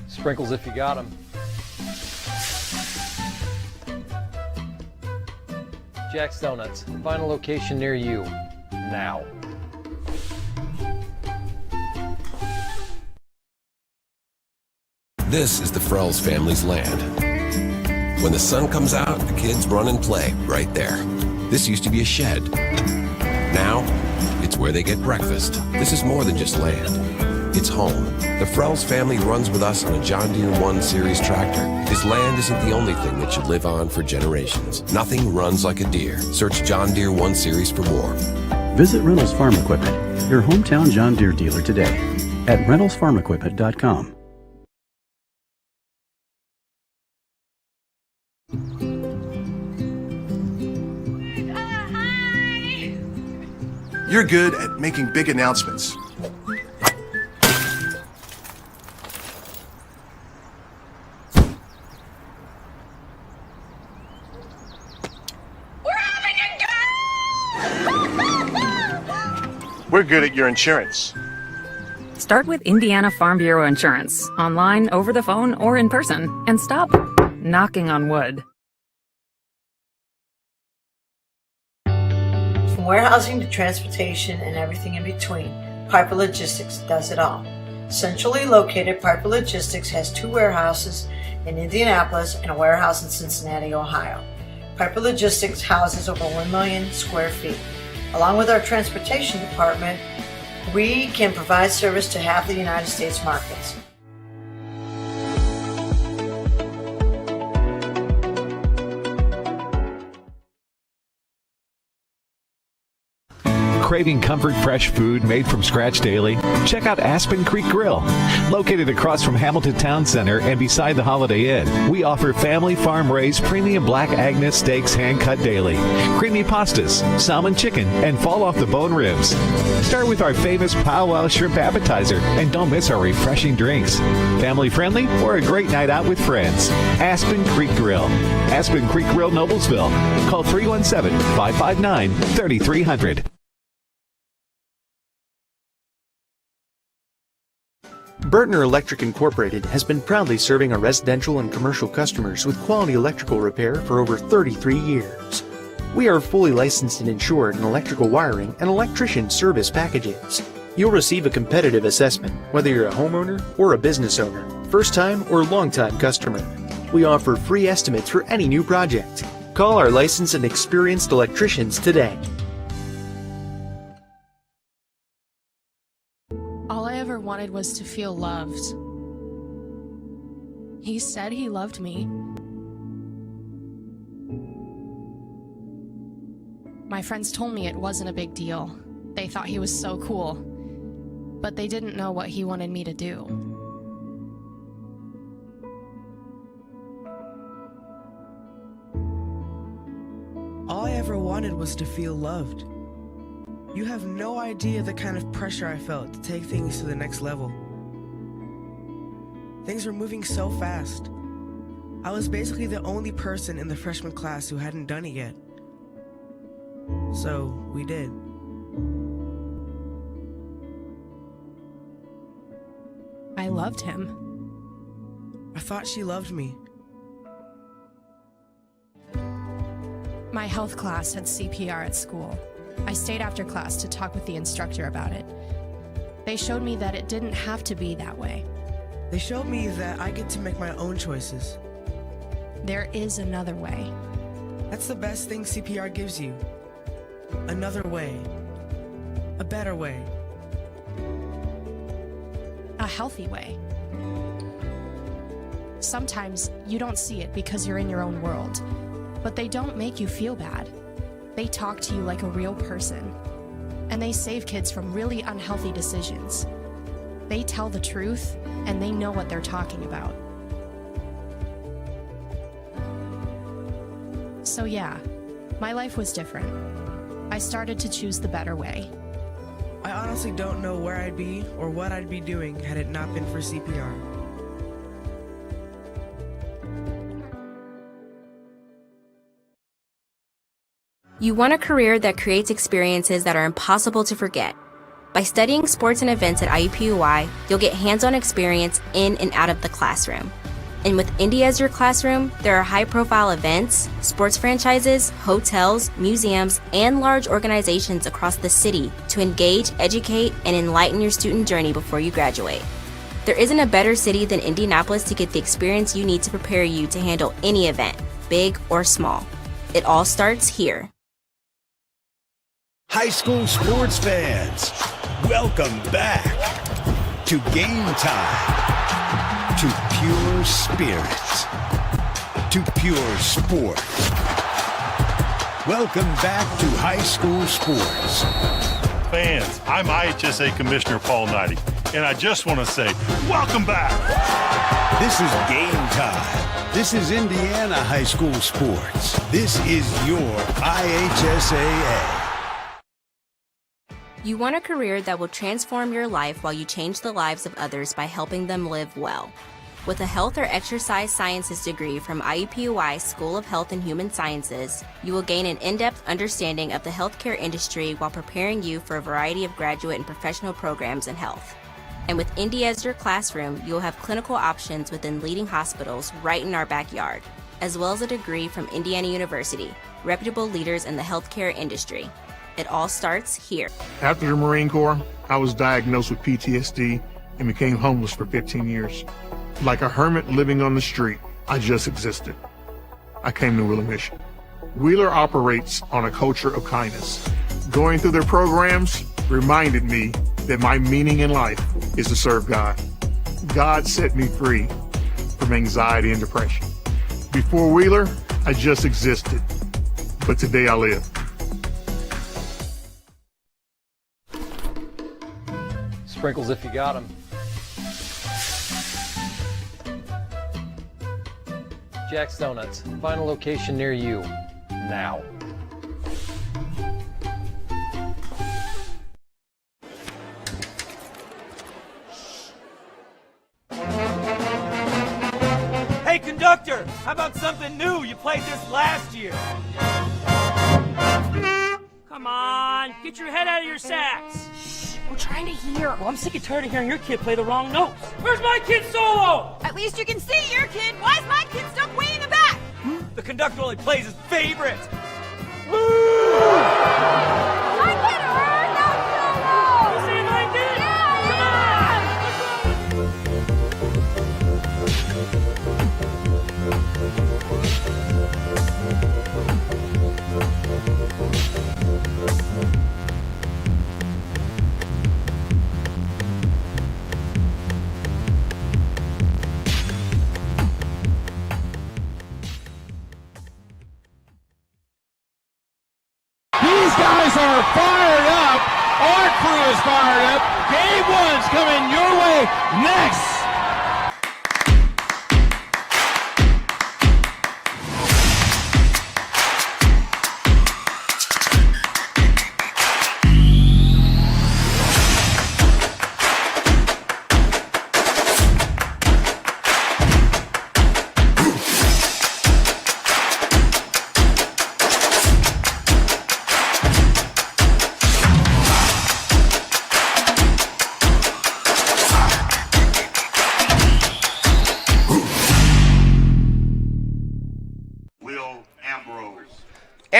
Sprinkles if you got them. Jack's Donuts, find a location near you, now. This is the Frells family's land. When the sun comes out, the kids run and play right there. This used to be a shed. Now, it's where they get breakfast. This is more than just land. It's home. The Frells family runs with us on a John Deere 1 Series tractor. This land isn't the only thing that should live on for generations. Nothing runs like a Deere. Search John Deere 1 Series for more. Visit Reynolds Farm Equipment, your hometown John Deere dealer today at reynoldsfarmequipment.com. You're good at making big announcements. We're good at your insurance. Start with Indiana Farm Bureau Insurance, online, over the phone, or in person, and stop knocking on wood. From warehousing to transportation and everything in between, Piper Logistics does it all. Centrally located, Piper Logistics has 2 warehouses in Indianapolis and a warehouse in Cincinnati, Ohio. Piper Logistics houses over 1 million square feet. Along with our transportation department, we can provide service to half the United States markets. Craving comfort fresh food made from scratch daily? Check out Aspen Creek Grill. Located across from Hamilton Town Center and beside the Holiday Inn, we offer family farm-raised premium Black Agnes steaks hand-cut daily, creamy pastas, salmon chicken, and fall-off-the-bone ribs. Start with our famous powwow shrimp appetizer, and don't miss our refreshing drinks. Family-friendly or a great night out with friends. Aspen Creek Grill. Aspen Creek Grill, Noblesville. Call 317-559-3300. Bertner Electric Incorporated has been proudly serving our residential and commercial customers with quality electrical repair for over 33 years. We are fully licensed and insured in electrical wiring and electrician service packages. You'll receive a competitive assessment whether you're a homeowner or a business owner, first-time or long-time customer. We offer free estimates for any new project. Call our licensed and experienced electricians today. All I ever wanted was to feel loved. He said he loved me. My friends told me it wasn't a big deal. They thought he was so cool. But they didn't know what he wanted me to do. All I ever wanted was to feel loved. You have no idea the kind of pressure I felt to take things to the next level. Things were moving so fast. I was basically the only person in the freshman class who hadn't done it yet. So, we did. I loved him. I thought she loved me. My health class had CPR at school. I stayed after class to talk with the instructor about it. They showed me that it didn't have to be that way. They showed me that I get to make my own choices. There is another way. That's the best thing CPR gives you. Another way. A better way. A healthy way. Sometimes you don't see it because you're in your own world, but they don't make you feel bad. They talk to you like a real person, and they save kids from really unhealthy decisions. They tell the truth, and they know what they're talking about. So yeah, my life was different. I started to choose the better way. I honestly don't know where I'd be or what I'd be doing had it not been for CPR. You want a career that creates experiences that are impossible to forget. By studying sports and events at IUPUI, you'll get hands-on experience in and out of the classroom. And with Indy as your classroom, there are high-profile events, sports franchises, hotels, museums, and large organizations across the city to engage, educate, and enlighten your student journey before you graduate. There isn't a better city than Indianapolis to get the experience you need to prepare you to handle any event, big or small. It all starts here. High school sports fans, welcome back to Game Time, to pure spirits, to pure sport. Welcome back to high school sports. Fans, I'm IHSAA Commissioner Paul Knighty, and I just want to say, welcome back. This is Game Time. This is Indiana high school sports. This is your IHSAA. You want a career that will transform your life while you change the lives of others by helping them live well. With a health or exercise sciences degree from IUPUI School of Health and Human Sciences, you will gain an in-depth understanding of the healthcare industry while preparing you for a variety of graduate and professional programs in health. And with Indy as your classroom, you will have clinical options within leading hospitals right in our backyard, as well as a degree from Indiana University, reputable leaders in the healthcare industry. It all starts here. After the Marine Corps, I was diagnosed with PTSD and became homeless for 15 years. Like a hermit living on the street, I just existed. I came to Wheeler Mission. Wheeler operates on a culture of kindness. Going through their programs reminded me that my meaning in life is to serve God. God set me free from anxiety and depression. Before Wheeler, I just existed, but today I live. Sprinkles if you got them. Jack's Donuts, find a location near you, now. Hey conductor, how about something new? You played this last year. Come on, get your head out of your sacks. We're trying to hear. Well, I'm sick and tired of hearing your kid play the wrong notes. Where's my kid solo? At least you can see your kid. Why is my kid stuck way in the back? The conductor only plays his favorite. My kid heard that solo. You see my kid? These guys are fired up. Our crew is fired up. Game one's coming your way next.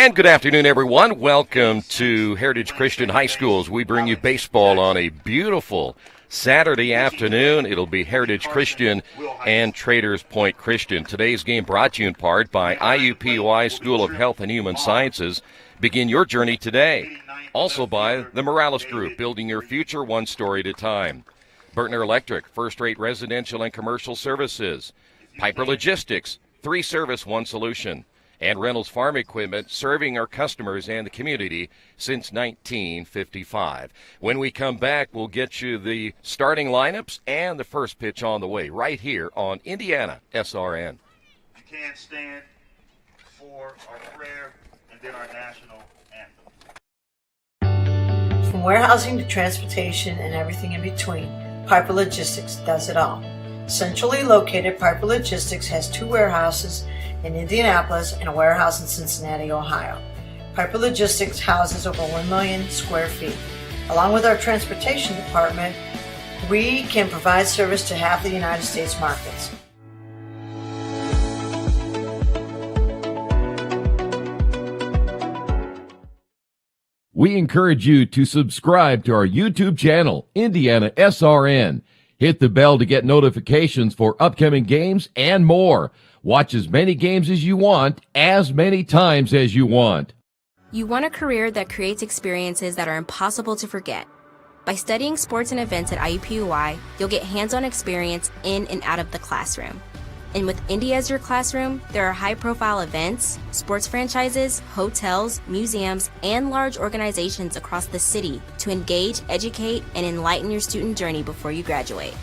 And good afternoon, everyone. Welcome to Heritage Christian High Schools. We bring you baseball on a beautiful Saturday afternoon. It'll be Heritage Christian and Traders Point Christian. Today's game brought to you in part by IUPUI School of Health and Human Sciences. Begin your journey today. Also by the Morales Group, building your future one story at a time. Bertner Electric, first-rate residential and commercial services. Piper Logistics, 3 service, 1 solution. And Reynolds Farm Equipment, serving our customers and the community since 1955. When we come back, we'll get you the starting lineups and the first pitch on the way right here on IndianaSRN. You can't stand for our prayer and then our national anthem. From warehousing to transportation and everything in between, Piper Logistics does it all. Centrally located, Piper Logistics has 2 warehouses in Indianapolis and a warehouse in Cincinnati, Ohio. Piper Logistics houses over 1 million square feet. Along with our transportation department, we can provide service to half the United States markets. We encourage you to subscribe to our YouTube channel, IndianaSRN. Hit the bell to get notifications for upcoming games and more. Watch as many games as you want, as many times as you want. You want a career that creates experiences that are impossible to forget. By studying sports and events at IUPUI, you'll get hands-on experience in and out of the classroom. And with Indy as your classroom, there are high-profile events, sports franchises, hotels, museums, and large organizations across the city to engage, educate, and enlighten your student journey before you graduate.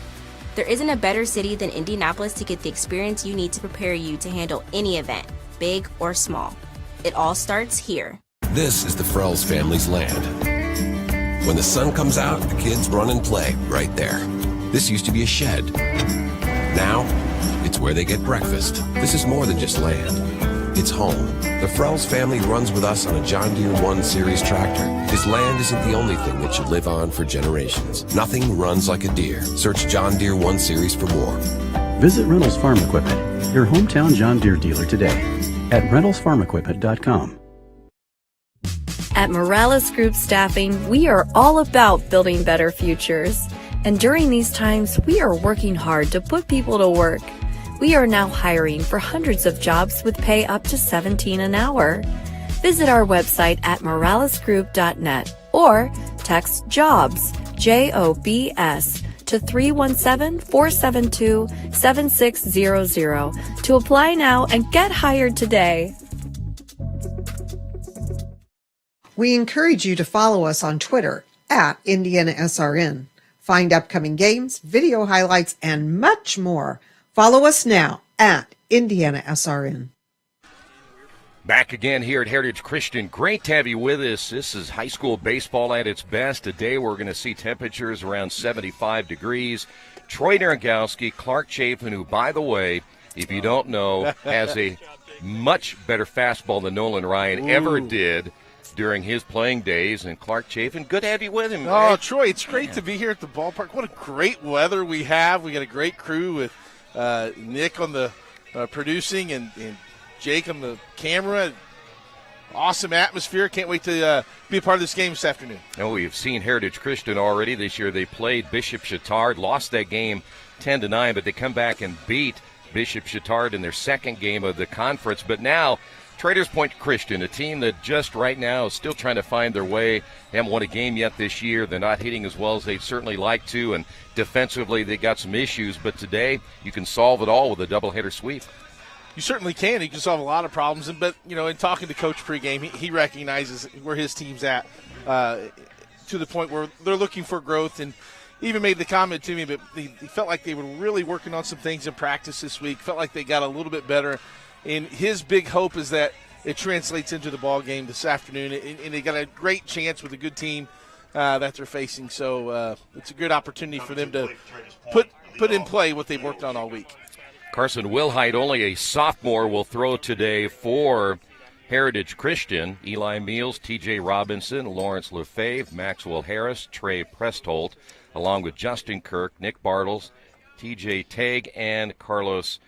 There isn't a better city than Indianapolis to get the experience you need to prepare you to handle any event, big or small. It all starts here. This is the Frells family's land. When the sun comes out, the kids run and play right there. This used to be a shed. Now, it's where they get breakfast. This is more than just land. It's home. The Frells family runs with us on a John Deere 1 Series tractor. His land isn't the only thing that should live on for generations. Nothing runs like a deer. Search John Deere 1 Series for more. Visit Reynolds Farm Equipment, your hometown John Deere dealer today at reynoldsfarmequipment.com. At Morales Group Staffing, we are all about building better futures. And during these times, we are working hard to put people to work. We are now hiring for hundreds of jobs with pay up to $17 an hour. Visit our website at moralesgroup.net or text JOBS, JOBS, to 317-472-7600 to apply now and get hired today. We encourage you to follow us on Twitter at IndianaSRN. Find upcoming games, video highlights, and much more. Follow us now at IndianaSRN. Back again here at Heritage Christian. Great to have you with us. This is high school baseball at its best. Today we're going to see temperatures around 75 degrees. Troy Naragowski, Clark Chafin, who, by the way, if you don't know, has a much better fastball than Nolan Ryan ever did during his playing days. And Clark Chafin, good to have you with him. Oh, Troy, it's great to be here at the ballpark. What a great weather we have. We got a great crew with Nick on the producing and Jake on the camera. Awesome atmosphere. Can't wait to be a part of this game this afternoon. Oh, we've seen Heritage Christian already this year. They played Bishop Chatard, lost that game 10-9, but they come back and beat Bishop Chatard in their second game of the conference. But now, Traders Point Christian, a team that just right now is still trying to find their way. They haven't won a game yet this year. They're not hitting as well as they'd certainly like to, and defensively they got some issues. But today you can solve it all with a doubleheader sweep. You certainly can. You can solve a lot of problems. But, you know, in talking to Coach pregame, he recognizes where his team's at to the point where they're looking for growth, and even made the comment to me, but he felt like they were really working on some things in practice this week, felt like they got a little bit better. And his big hope is that it translates into the ball game this afternoon, and they got a great chance with a good team that they're facing. So it's a good opportunity for them to put in play what they've worked on all week. Carson Wilhite, only a sophomore, will throw today for Heritage Christian. Eli Meals, T.J. Robinson, Lawrence Lefebvre, Maxwell Harris, Trey Prestholt, along with Justin Kirk, Nick Bartles, T.J. Tague, and Carlos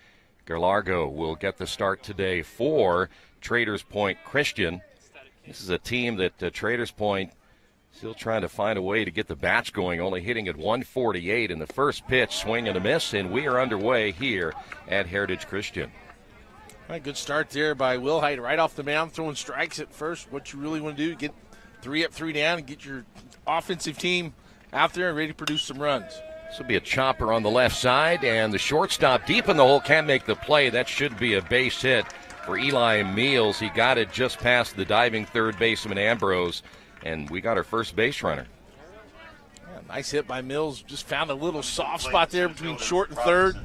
Garlargo will get the start today for Traders Point Christian. This is a team that Traders Point still trying to find a way to get the bats going, only hitting at 148 in the first pitch, swing and a miss, and we are underway here at Heritage Christian. All right, good start there by Wilhite right off the mound, throwing strikes at first. What you really want to do, get 3 up, 3 down, and get your offensive team out there and ready to produce some runs. This will be a chopper on the left side, and the shortstop deep in the hole can't make the play. That should be a base hit for Eli Meals. He got it just past the diving third baseman Ambrose, and we got our first base runner. Yeah, nice hit by Mills. Just found a little soft spot there between short and third.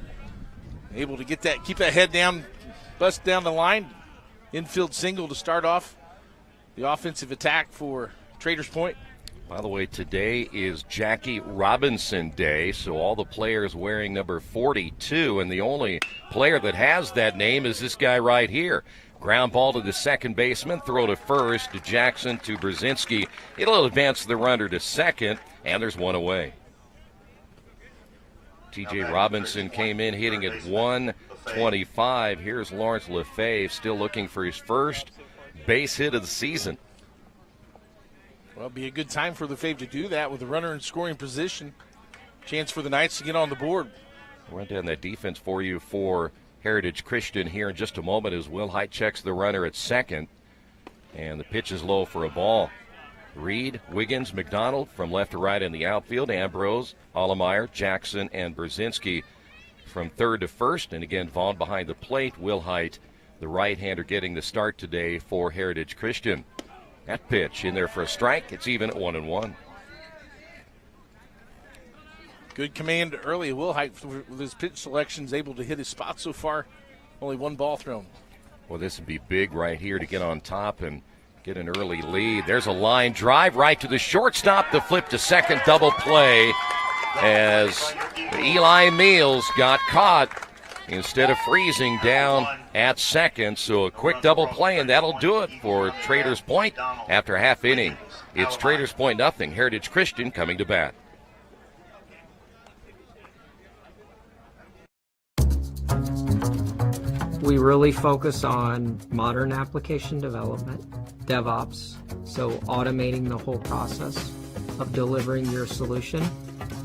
Able to get that, keep that head down, bust down the line. Infield single to start off the offensive attack for Traders Point. By the way, today is Jackie Robinson Day, so all the players wearing number 42, and the only player that has that name is this guy right here. Ground ball to the second baseman, throw to first, to Jackson, to Brzezinski. It'll advance the runner to second, and there's one away. T.J. Robinson came in hitting at 125. Here's Lawrence Lefebvre still looking for his first base hit of the season. Well, it'll be a good time for Lefebvre to do that with the runner in scoring position. Chance for the Knights to get on the board. We'll run down that defense for you for Heritage Christian here in just a moment as Wilhite checks the runner at second. And the pitch is low for a ball. Reed, Wiggins, McDonald from left to right in the outfield. Ambrose, Allemeyer, Jackson, and Brzezinski from third to first. And again, Vaughn behind the plate. Wilhite, the right-hander, getting the start today for Heritage Christian. That pitch in there for a strike. It's even at 1-1. Good command early. Wilhite, with his pitch selections, able to hit his spot so far. Only one ball thrown. Well, this would be big right here to get on top and get an early lead. There's a line drive right to the shortstop. The flip to second, double play as Eli Meals got caught instead of freezing down at second. So a quick double play, and that'll do it for Traders Point after half inning. It's Traders Point nothing. Heritage Christian coming to bat. We really focus on modern application development, DevOps, so automating the whole process of delivering your solution,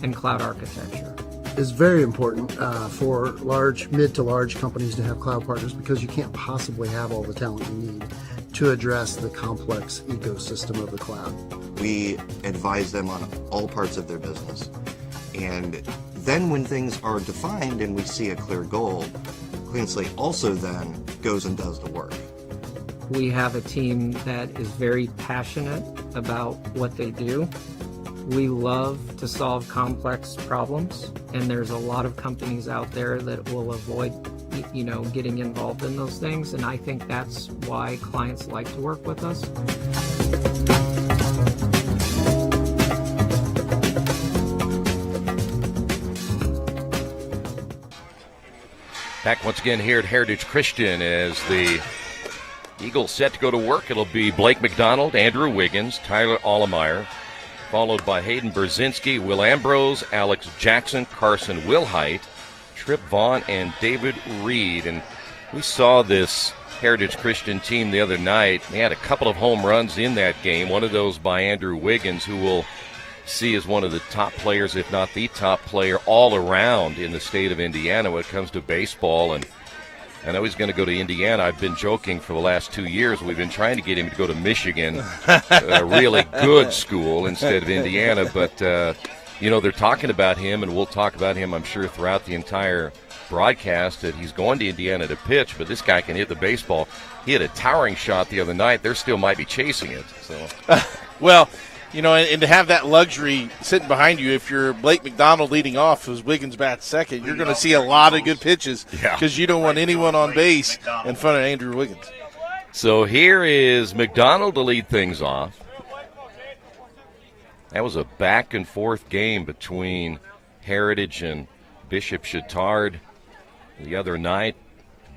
and cloud architecture. It's very important for mid to large companies to have cloud partners because you can't possibly have all the talent you need to address the complex ecosystem of the cloud. We advise them on all parts of their business. And then when things are defined and we see a clear goal, Clean Slate also then goes and does the work. We have a team that is very passionate about what they do. We love to solve complex problems, and there's a lot of companies out there that will avoid, getting involved in those things, and I think that's why clients like to work with us. Back once again here at Heritage Christian as the Eagles set to go to work. It'll be Blake McDonald, Andrew Wiggins, Tyler Allemeyer, followed by Hayden Brzezinski, Will Ambrose, Alex Jackson, Carson Wilhite, Tripp Vaughn, and David Reed. And we saw this Heritage Christian team the other night. They had a couple of home runs in that game, one of those by Andrew Wiggins, who will see as one of the top players, if not the top player, all around in the state of Indiana when it comes to baseball. And I know he's going to go to Indiana. I've been joking for the last 2 years. We've been trying to get him to go to Michigan, a really good school, instead of Indiana. But, they're talking about him, and we'll talk about him, I'm sure, throughout the entire broadcast, that he's going to Indiana to pitch, but this guy can hit the baseball. He had a towering shot the other night. There still might be chasing it. So, well, and to have that luxury sitting behind you, if you're Blake McDonald leading off as Wiggins bats second, you're going to see a lot of good pitches because you don't want anyone on base in front of Andrew Wiggins. So here is McDonald to lead things off. That was a back-and-forth game between Heritage and Bishop Chittard the other night.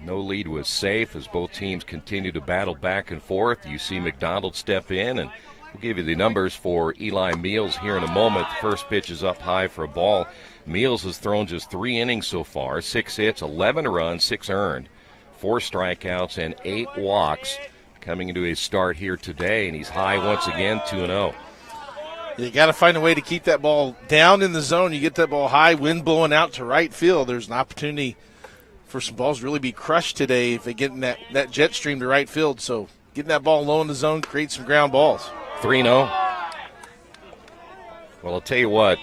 No lead was safe as both teams continue to battle back and forth. You see McDonald step in, and we'll give you the numbers for Eli Meals here in a moment. The first pitch is up high for a ball. Meals has thrown just 3 innings so far, 6 hits, 11 runs, 6 earned, 4 strikeouts, and 8 walks. coming into his start here today, and he's high once again, 2-0. You got to find a way to keep that ball down in the zone. You get that ball high, wind blowing out to right field. There's an opportunity for some balls to really be crushed today if they get in that jet stream to right field. So getting that ball low in the zone creates some ground balls. 3-0. Well, I'll tell you what,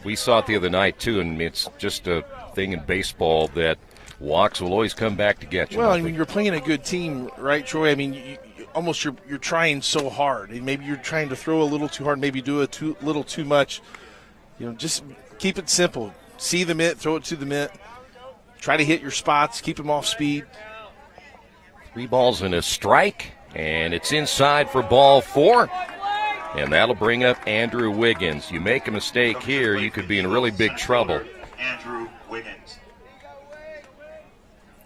we saw it the other night, too, and it's just a thing in baseball that walks will always come back to get you. Well, I mean, you're playing a good team, right, Troy? I mean, you're trying so hard. And maybe you're trying to throw a little too hard, maybe do little too much. Just keep it simple. See the mitt, throw it to the mitt. Try to hit your spots, keep them off speed. 3 balls and a strike, and it's inside for ball 4. And that'll bring up Andrew Wiggins. You make a mistake here, you could be in really big trouble. Andrew Wiggins.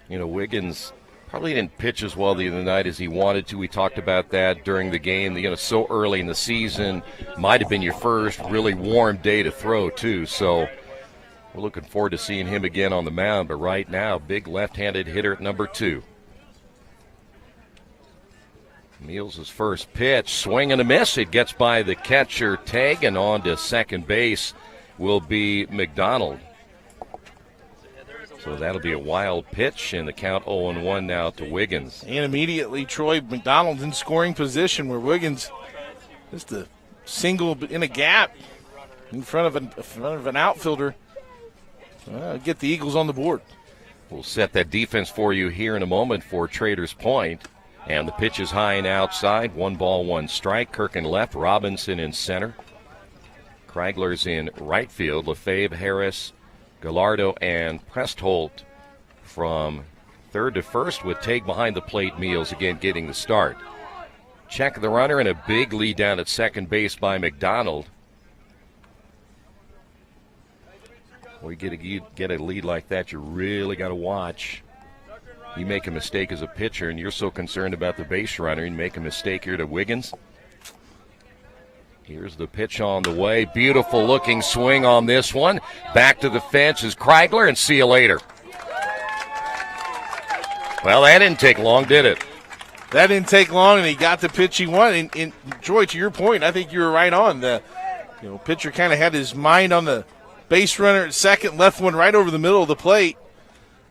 Wiggins probably didn't pitch as well the other night as he wanted to. We talked about that during the game. So early in the season, might have been your first really warm day to throw, too. So we're looking forward to seeing him again on the mound. But right now, big left-handed hitter at number 2. Meals' first pitch, swing and a miss. It gets by the catcher, Tag, and on to second base will be McDonald. So that'll be a wild pitch, and the count 0-1 now to Wiggins. And immediately, Troy, McDonald's in scoring position where Wiggins just a single in a gap in front of an outfielder. Get the Eagles on the board. We'll set that defense for you here in a moment for Traders Point. And the pitch is high and outside. 1 ball, 1 strike. Kirk in left, Robinson in center. Kreigler's in right field. Lefebvre, Harris, Gallardo, and Prestholt from third to first with Teague behind the plate. Meals again getting the start. Check the runner and a big lead down at second base by McDonald. Well, you get a lead like that, you really got to watch. You make a mistake as a pitcher, and you're so concerned about the base runner, and make a mistake here to Wiggins. Here's the pitch on the way. Beautiful looking swing on this one. Back to the fence is Kreigler, and see you later. Well, that didn't take long, did it? That didn't take long, and he got the pitch he wanted. And Troy, to your point, I think you were right on. The pitcher kind of had his mind on the base runner at second, left one right over the middle of the plate.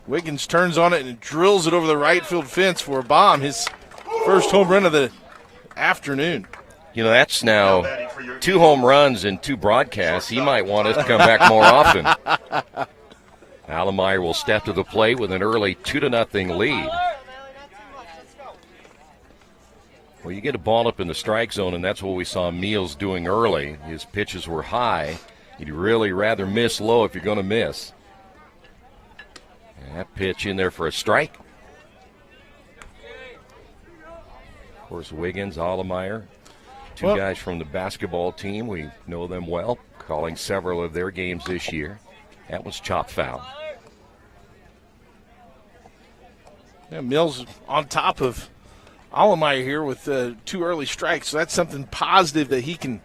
Wiggins turns on it and drills it over the right field fence for a bomb. His first home run of the afternoon. That's now 2 home runs and 2 broadcasts. He might want us to come back more often. Allemeyer will step to the plate with an early 2-0 lead. Well, you get a ball up in the strike zone, and that's what we saw Meals doing early. His pitches were high. You'd really rather miss low if you're going to miss. And that pitch in there for a strike. Of course, Wiggins, Allemeyer, 2 guys from the basketball team. We know them well, calling several of their games this year. That was chopped foul. Yeah, Mills on top of Allemeyer here with 2 early strikes. So that's something positive that he can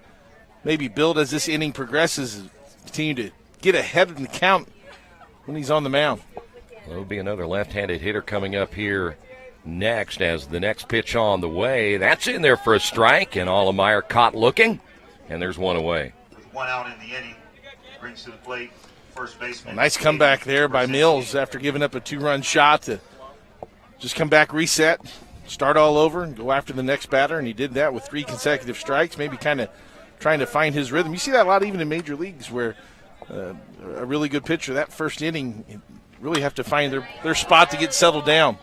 maybe build as this inning progresses. Continue to get ahead in the count when he's on the mound. There'll be another left-handed hitter coming up here next as the next pitch on the way. That's in there for a strike, and Allemeyer caught looking, and there's 1 away. With 1 out in the inning, brings to the plate first baseman. Nice comeback there by Mills after giving up a 2-run shot to just come back, reset, start all over, and go after the next batter, and he did that with 3 consecutive strikes, maybe kind of trying to find his rhythm. You see that a lot even in major leagues where a really good pitcher, that first inning, really have to find their spot to get settled down.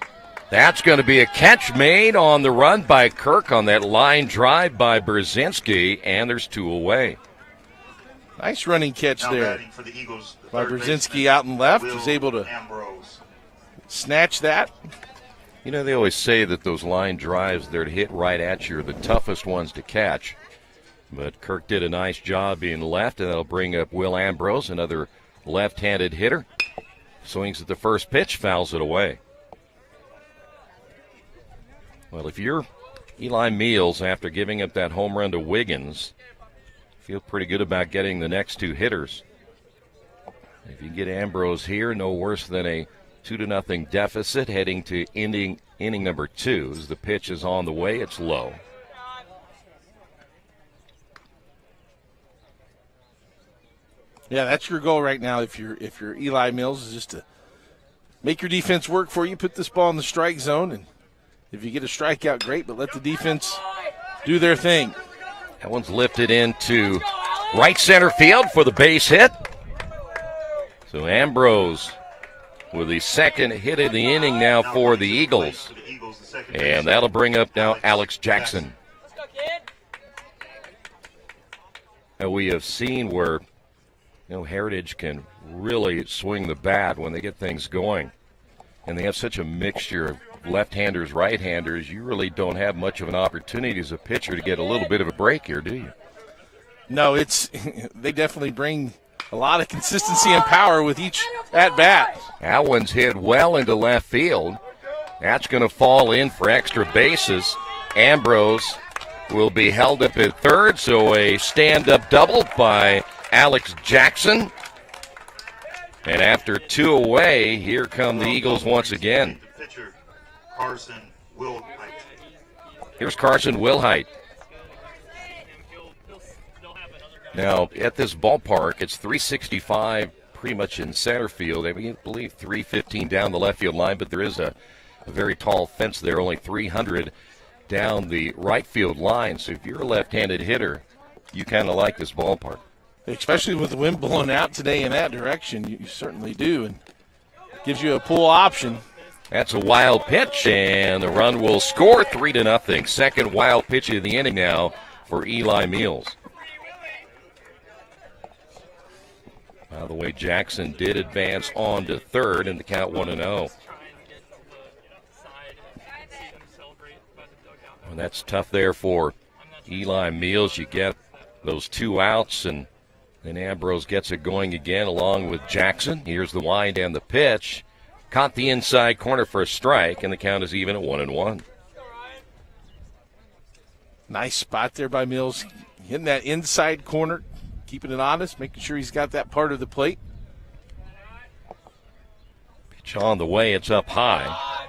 That's going to be a catch made on the run by Kirk on that line drive by Brzezinski, and there's 2 away. Nice running catch now there for the Eagles, the by Brzezinski out and left. Was able to snatch that. They always say that those line drives there to hit right at you are the toughest ones to catch. But Kirk did a nice job being left, and that'll bring up Will Ambrose, another left-handed hitter. Swings at the first pitch, fouls it away. Well, if you're Eli Meals after giving up that home run to Wiggins, feel pretty good about getting the next 2 hitters. If you get Ambrose here, no worse than a 2-0 deficit heading to inning number 2 as the pitch is on the way. It's low. Yeah, that's your goal right now. If you're Eli Mills, is just to make your defense work for you. Put this ball in the strike zone, and if you get a strikeout, great. But let the defense do their thing. That one's lifted into right center field for the base hit. So Ambrose with the second hit of the inning now for the Eagles. And that'll bring up now Alex Jackson. Now we have seen where Heritage can really swing the bat when they get things going. And they have such a mixture of left-handers, right-handers. You really don't have much of an opportunity as a pitcher to get a little bit of a break here, do you? No, they definitely bring a lot of consistency and power with each at-bat. That one's hit well into left field. That's going to fall in for extra bases. Ambrose will be held up at third, so a stand-up double by Alex Jackson. And after 2 away, here come the Eagles once again. Here's Carson Wilhite. Now, at this ballpark, it's 365 pretty much in center field. I believe 315 down the left field line, but there is a very tall fence there, only 300 down the right field line. So if you're a left-handed hitter, you kind of like this ballpark. Especially with the wind blowing out today in that direction, you certainly do. And gives you a pull option. That's a wild pitch, and the run will score 3-0. Second wild pitch of the inning now for Eli Mills. By the way, Jackson did advance on to third in the count 1-0. And that's tough there for Eli Mills. You get those 2 outs, and then Ambrose gets it going again along with Jackson. Here's the wind and the pitch. Caught the inside corner for a strike, and the count is even at 1-1. Nice spot there by Mills. Hitting that inside corner, keeping it honest, making sure he's got that part of the plate. Pitch on the way, it's up high.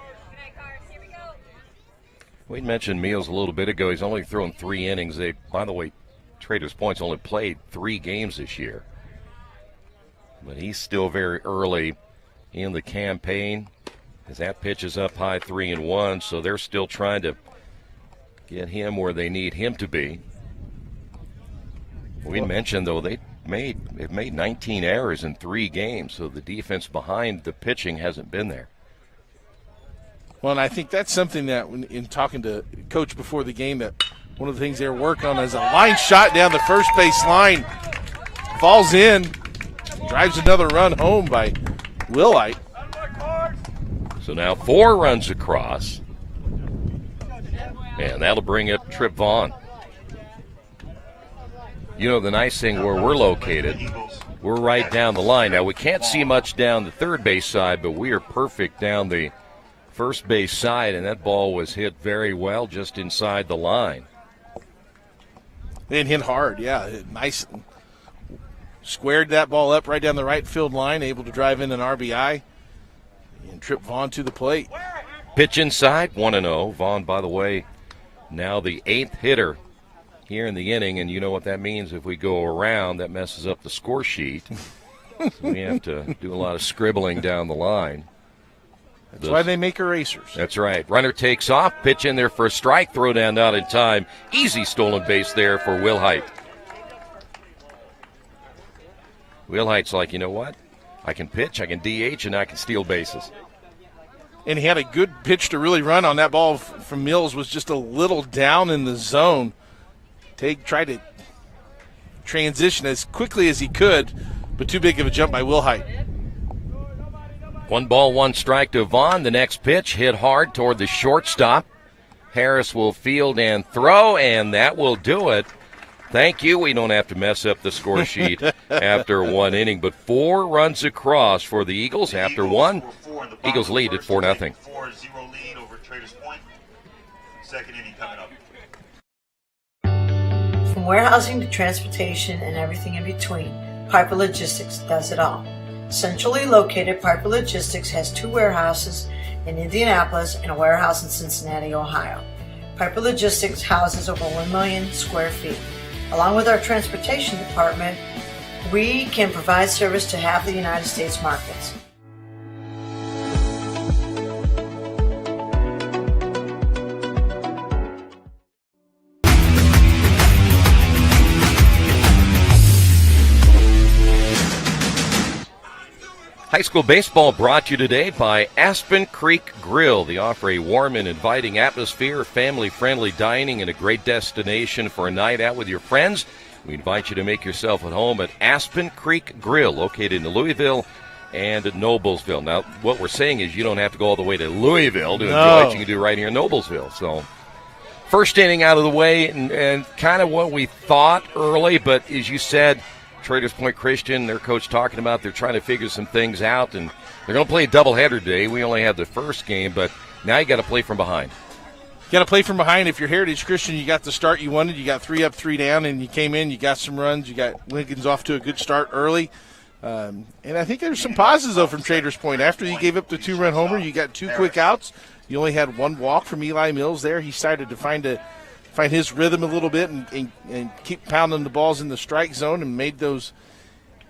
We mentioned Mills a little bit ago. He's only thrown 3 innings. By the way, Traders Point's only played 3 games this year. But he's still very early in the campaign as that pitch is up high 3-1, so they're still trying to get him where they need him to be. We mentioned, though, they've made 19 errors in 3 games, so the defense behind the pitching hasn't been there. Well, and I think that's something that in talking to Coach before the game, that one of the things they're working on is a line shot down the first base line. Falls in, drives another run home by Wilhite. So now 4 runs across. And that'll bring up Trip Vaughn. You know, the nice thing where we're located, we're right down the line. Now, we can't see much down the third base side, but we are perfect down the first base side, and that ball was hit very well just inside the line. And hit hard, yeah. Nice. Squared that ball up right down the right field line, able to drive in an RBI. And Trip Vaughn to the plate. Pitch inside, 1-0. Vaughn, by the way, now the 8th hitter here in the inning, and you know what that means. If we go around, that messes up the score sheet. So we have to do a lot of scribbling down the line. That's why they make erasers. That's right. Runner takes off, pitch in there for a strike, throw down not in time. Easy stolen base there for Wilhite. Wilhite's like, you know what? I can pitch, I can DH, and I can steal bases. And he had a good pitch to really run on that ball from Mills, was just a little down in the zone. Tried to transition as quickly as he could, but too big of a jump by Wilhite. 1 ball, 1 strike to Vaughn. The next pitch hit hard toward the shortstop. Harris will field and throw, and that will do it. Thank you. We don't have to mess up the score sheet after 1 inning, but 4 runs across for the Eagles after 1. Eagles lead at 4-0. 4-0 lead over Traders Point. Second inning coming up. From warehousing to transportation and everything in between, Piper Logistics does it all. Centrally located, Piper Logistics has 2 warehouses in Indianapolis and a warehouse in Cincinnati, Ohio. Piper Logistics houses over 1 million square feet. Along with our transportation department, we can provide service to half the United States markets. High school baseball brought to you today by Aspen Creek Grill. They offer a warm and inviting atmosphere, family-friendly dining, and a great destination for a night out with your friends. We invite you to make yourself at home at Aspen Creek Grill, located in Louisville and Noblesville. Now, what we're saying is you don't have to go all the way to Louisville to enjoy it. You can do it right here in Noblesville. So, first inning out of the way, and kind of what we thought early, but as you said, Traders Point Christian, their coach talking about they're trying to figure some things out, and they're going to play a doubleheader today. We only had the first game, but now you got to play from behind. You got to play from behind. If you're Heritage Christian, you got the start you wanted. You got 3 up, 3 down, and you came in. You got some runs. You got Lincoln's off to a good start early. And I think there's some positives, though, from Traders Point. After you gave up the 2-run homer, you got 2 quick outs. You only had 1 walk from Eli Mills there. He started to find his rhythm a little bit and keep pounding the balls in the strike zone and made those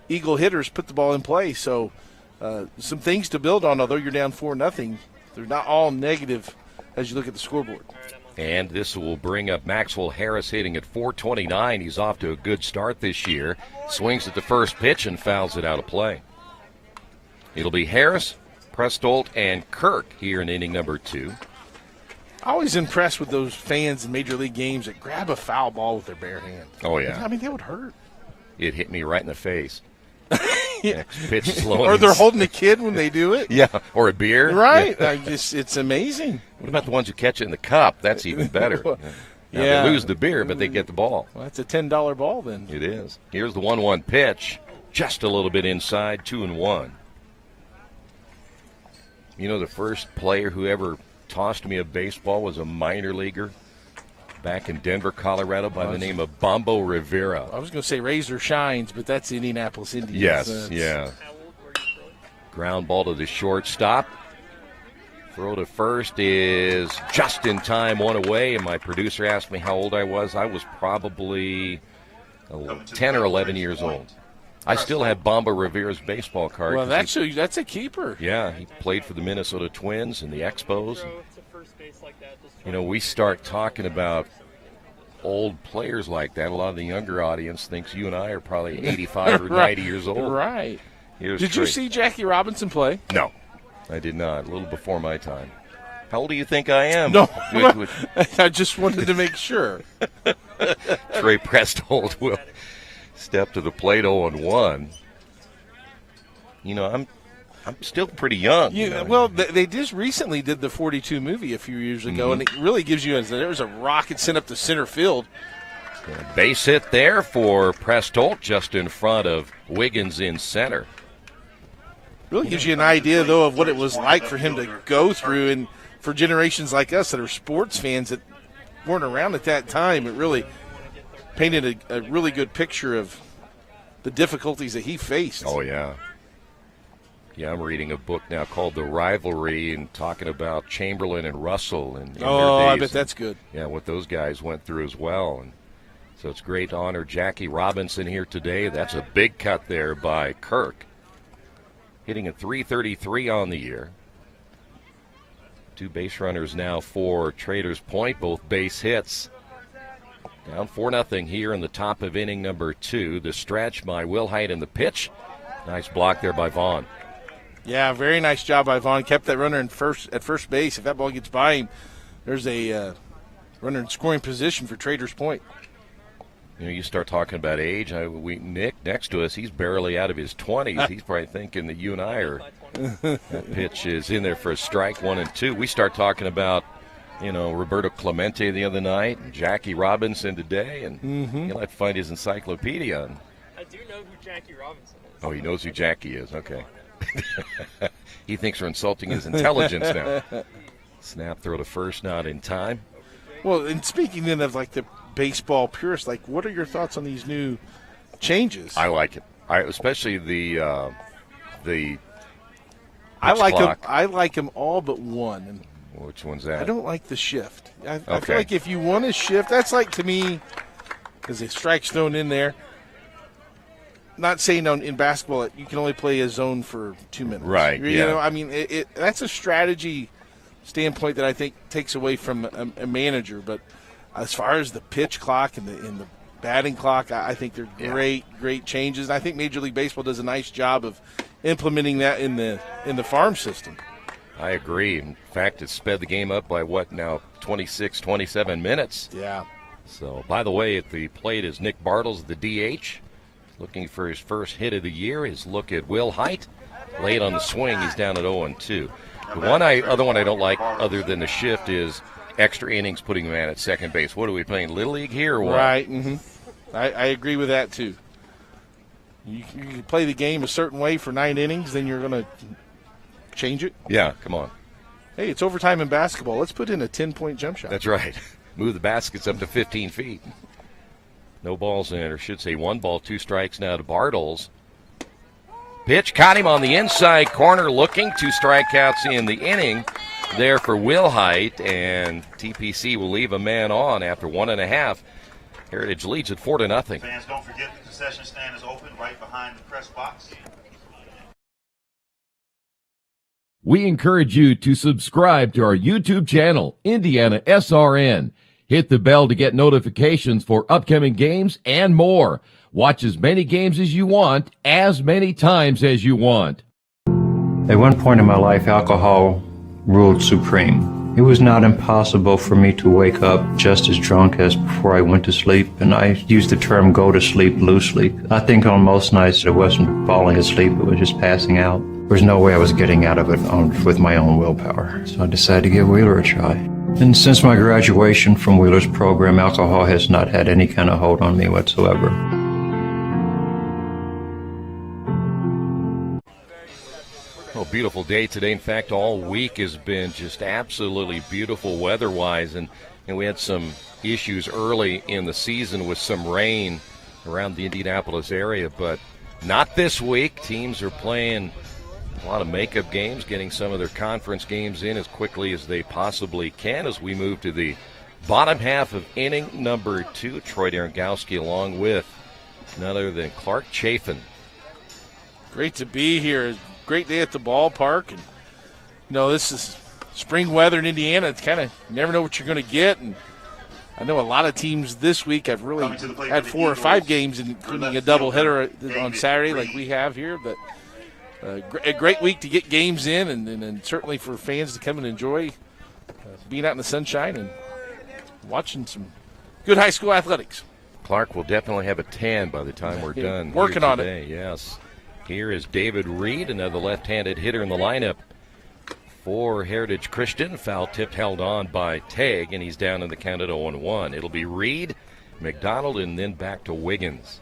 Eagle hitters put the ball in play. So some things to build on, although you're down 4-0. They're not all negative as you look at the scoreboard. And this will bring up Maxwell Harris hitting at .429. He's off to a good start this year. Swings at the first pitch and fouls it out of play. It'll be Harris, Prestolt, and Kirk here in inning number 2. Always impressed with those fans in Major League games that grab a foul ball with their bare hand. Oh, yeah. I mean, that would hurt. It hit me right in the face. Next pitch slow. Or they're holding a kid when they do it. Yeah, or a beer. Right. Yeah. It's amazing. What about the ones who catch it in the cup? That's even better. Now, they lose the beer, but they get the ball. Well, that's a $10 ball then. It is. Here's the 1-1 pitch. Just a little bit inside, 2-1. You know, the first player who ever tossed me a baseball was a minor leaguer back in Denver, Colorado, by the name of Bombo Rivera. I was going to say Razor Shines, but that's Indianapolis Indians. Yes, yeah. Ground ball to the shortstop. Throw to first is just in time, 1 away, and my producer asked me how old I was. I was probably 10 or 11 years old. I still have Bombo Rivera's baseball card. Well, that's a keeper. Yeah, he played for the Minnesota Twins and the Expos. You know, we start talking about old players like that. A lot of the younger audience thinks you and I are probably 85 or 90 years old. Right. Did you see Jackie Robinson play? No, I did not. A little before my time. How old do you think I am? No, I just wanted to make sure. Trey Prestold will step to the plate 0-1. You know, I'm still pretty young. Well, they just recently did the 42 movie a few years ago, and it really gives you there's a rocket sent up to center field. Base hit there for Prestolt, just in front of Wiggins in center. Really gives you an idea, though, of what it was like for him to go through, and for generations like us that are sports fans that weren't around at that time, it really painted a really good picture of the difficulties that he faced. Oh, yeah. Yeah, I'm reading a book now called The Rivalry and talking about Chamberlain and Russell. And I bet that's good. Yeah, what those guys went through as well. And so it's great to honor Jackie Robinson here today. That's a big cut there by Kirk. Hitting a .333 on the year. 2 base runners now for Traders Point, both base hits. Down 4-0 here in the top of inning number 2. The stretch by Wilhite in the pitch. Nice block there by Vaughn. Yeah, very nice job by Vaughn. Kept that runner at first base. If that ball gets by him, there's a runner in scoring position for Traders Point. You know, you start talking about age. Nick next to us, he's barely out of his 20s. He's probably thinking that you and I are. That pitch is in there for a strike, 1-2. We start talking about, you know, Roberto Clemente the other night, and Jackie Robinson today, and you'll have to find his encyclopedia. I do know who Jackie Robinson is. Oh, he knows who Jackie is. Okay. He thinks we're insulting his intelligence now. Snap throw to first, not in time. Well, and speaking then of like the baseball purists, like what are your thoughts on these new changes? I like it. Especially the the I like them. clock. I like them all but one. And which one's that? I don't like the shift. I feel like if you want to shift, that's like, to me, because the strike's thrown in there. Not saying in basketball you can only play a zone for 2 minutes. Right, You yeah. know, I mean, that's a strategy standpoint that I think takes away from a manager. But as far as the pitch clock and the batting clock, I think they're great changes. And I think Major League Baseball does a nice job of implementing that in the farm system. I agree. In fact, it sped the game up by 27 minutes. Yeah. So, by the way, at the plate is Nick Bartles, the DH, looking for his first hit of the year. His look at Will Height. Late on the swing, he's down at 0-2. The other one I don't like, other than the shift, is extra innings putting him at second base. What are we playing, Little League here or what? Right. Mm-hmm. I agree with that, too. You can play the game a certain way for 9 innings, then you're going to change it. Yeah, come on. Hey, it's overtime in basketball. Let's put in a 10-point jump shot. That's right. Move the baskets up to 15 feet. No balls in it, or should say 1 ball, 2 strikes now to Bartles. Pitch caught him on the inside corner, looking. 2 strikeouts in the inning there for Will Height, and TPC will leave a man on after 1.5. Heritage leads at 4-0. Fans, don't forget the concession stand is open right behind the press box. We encourage you to subscribe to our YouTube channel, IndianaSRN. Hit the bell to get notifications for upcoming games and more. Watch as many games as you want, as many times as you want. At one point in my life, alcohol ruled supreme. It was not impossible for me to wake up just as drunk as before I went to sleep, and I use the term go to sleep loosely. I think on most nights it wasn't falling asleep, it was just passing out. There was no way I was getting out of it with my own willpower, so I decided to give Wheeler a try. And since my graduation from Wheeler's program, alcohol has not had any kind of hold on me whatsoever. Oh, beautiful day today. In fact, all week has been just absolutely beautiful weather-wise, and we had some issues early in the season with some rain around the Indianapolis area, but not this week. Teams are playing a lot of makeup games, getting some of their conference games in as quickly as they possibly can as we move to the bottom half of inning number 2. Troy Derengowski along with none other than Clark Chafin. Great to be here. Great day at the ballpark. And, this is spring weather in Indiana. It's kind of never know what you're going to get. And I know a lot of teams this week have really had 4 or 5 games, including a doubleheader on Saturday like we have here. But a great week to get games in, and certainly for fans to come and enjoy being out in the sunshine and watching some good high school athletics. Clark will definitely have a tan by the time we're done. Working on it. Yes. Here is David Reed, another left-handed hitter in the lineup for Heritage Christian. Foul tipped, held on by Tagg, and he's down in the count at 0-1. It'll be Reed, McDonald, and then back to Wiggins.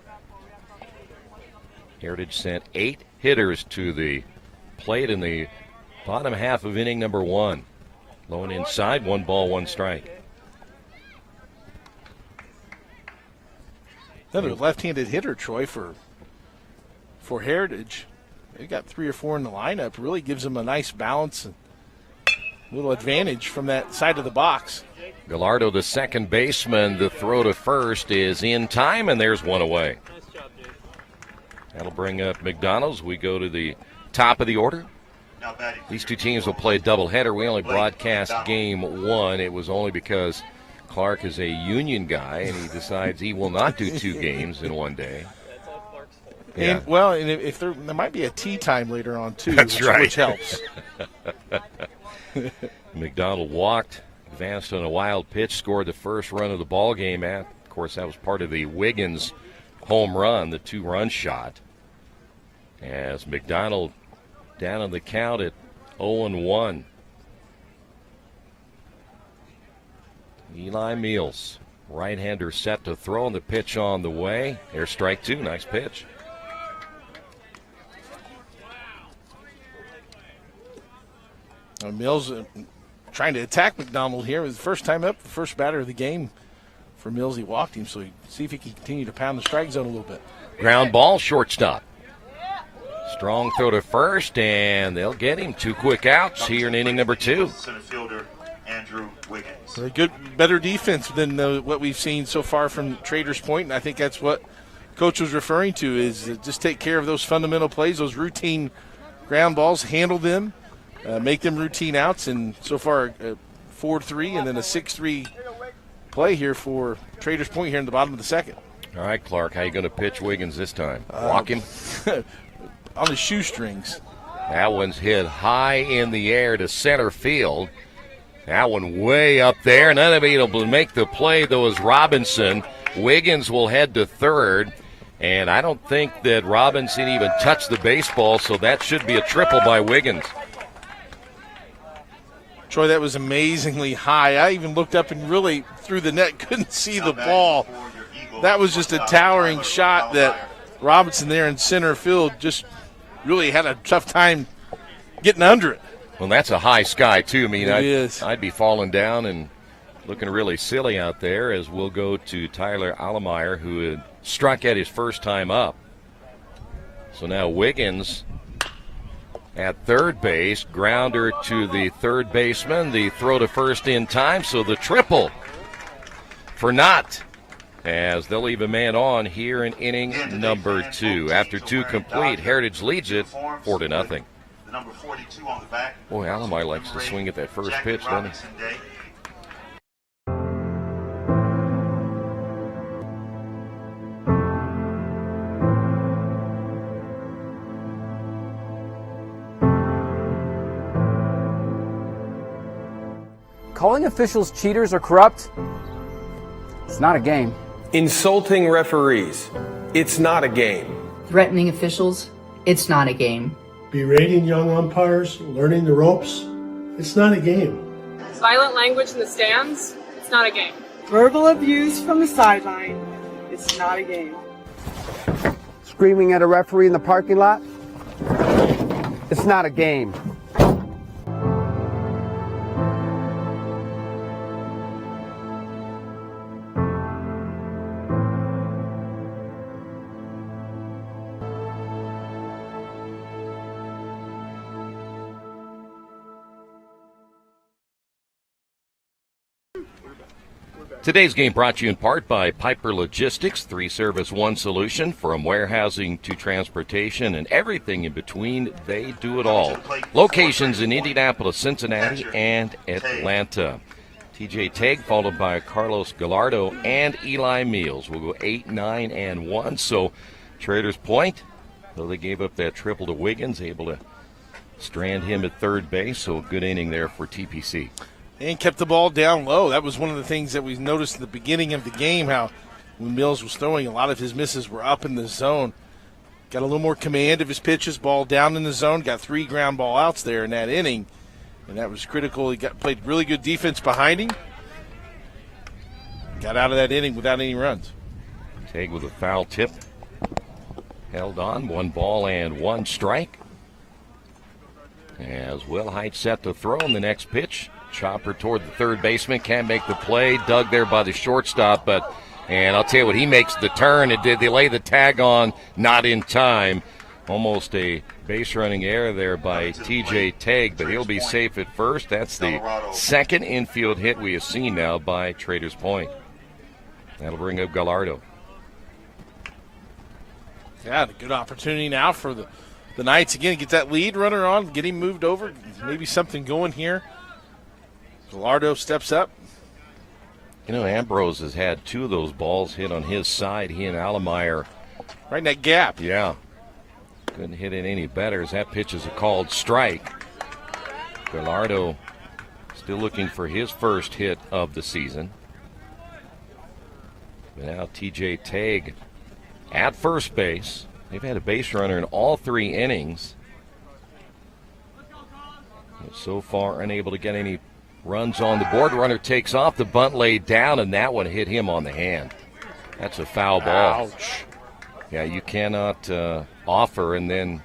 Heritage sent 8 hitters to the plate in the bottom half of inning number 1. Low and inside, 1 ball, 1 strike. Another left-handed hitter, Troy, for Heritage. They got 3 or 4 in the lineup. Really gives them a nice balance and a little advantage from that side of the box. Gallardo, the second baseman, the throw to first is in time, and there's 1 away. That'll bring up McDonald's. We go to the top of the order. These 2 teams will play a doubleheader. We only broadcast game 1. It was only because Clark is a union guy, and he decides he will not do 2 games in one day. Yeah. And if there might be a tea time later on too. That's right. Which helps. McDonald walked, advanced on a wild pitch, scored the first run of the ball game. Of course, that was part of the Wiggins home run, the 2-run shot. As McDonald down on the count at 0-1. Eli Meals, right-hander, set to throw, and the pitch on the way. There's strike 2. Nice pitch. Mills trying to attack McDonald here. It was the first time up, the first batter of the game for Mills. He walked him, so see if he can continue to pound the strike zone a little bit. Ground ball, shortstop. Strong throw to first, and they'll get him. 2 quick outs here in inning number 2. Center fielder Andrew Wiggins. A good, better defense than what we've seen so far from Traders Point, and I think that's what Coach was referring to, is just take care of those fundamental plays, those routine ground balls, handle them, make them routine outs, and so far 4-3 and then a 6-3 play here for Traders Point here in the bottom of the second. All right, Clark, how you going to pitch Wiggins this time? Walk him? On the shoestrings. That one's hit high in the air to center field. That one way up there. None of it will make the play, though, is Robinson. Wiggins will head to third. And I don't think that Robinson even touched the baseball, so that should be a triple by Wiggins. Troy, that was amazingly high. I even looked up and really through the net couldn't see the ball. That was just a towering shot that Robinson there in center field just really had a tough time getting under it. Well, that's a high sky, too. I mean, is. I'd be falling down and looking really silly out there, as we'll go to Tyler Allemeyer, who had struck at his first time up. So now Wiggins at third base, grounder to the third baseman, the throw to first in time, so the triple for Knott, as they'll leave a man on here in inning number 2. After 2 complete, Heritage leads it 4-0. Number 42 on the back. Boy, Allemeyer likes to swing at that first pitch, doesn't he? Calling officials cheaters or corrupt, it's not a game. Insulting referees, it's not a game. Threatening officials, it's not a game. Berating young umpires, learning the ropes, it's not a game. Violent language in the stands, it's not a game. Verbal abuse from the sideline, it's not a game. Screaming at a referee in the parking lot, it's not a game. Today's game brought to you in part by Piper Logistics, 3-service, 1 solution. From warehousing to transportation and everything in between, they do it all. Locations in Indianapolis, Cincinnati, and Atlanta. TJ Tague followed by Carlos Gallardo and Eli Meals. We'll go 8, 9, and 1. So Traders Point, though they gave up that triple to Wiggins, able to strand him at third base. So good inning there for TPC. And kept the ball down low. That was one of the things that we noticed at the beginning of the game, how when Mills was throwing, a lot of his misses were up in the zone. Got a little more command of his pitches, ball down in the zone, got 3 ground ball outs there in that inning, and that was critical. He played really good defense behind him. Got out of that inning without any runs. Tague with a foul tip. Held on, 1 ball and 1 strike. As Will Height set to throw in the next pitch. Chopper toward the third baseman, can't make the play. Dug there by the shortstop, and I'll tell you what, he makes the turn. They lay the tag on, not in time. Almost a base running error there by TJ Tague, but he'll be safe at first. That's the second infield hit we have seen now by Traders Point. That'll bring up Gallardo. Yeah, a good opportunity now for the Knights again. Get that lead runner on, get him moved over, maybe something going here. Gallardo steps up. You know, Ambrose has had 2 of those balls hit on his side. He and Allemeyer. Right in that gap. Yeah. Couldn't hit it any better as that pitch is a called strike. Gallardo still looking for his first hit of the season. But now TJ Tague at first base. They've had a base runner in all 3 innings. But so far unable to get any runs on the board. Runner takes off, the bunt laid down, and that one hit him on the hand. That's a foul ball. Ouch. Yeah, you cannot offer, and then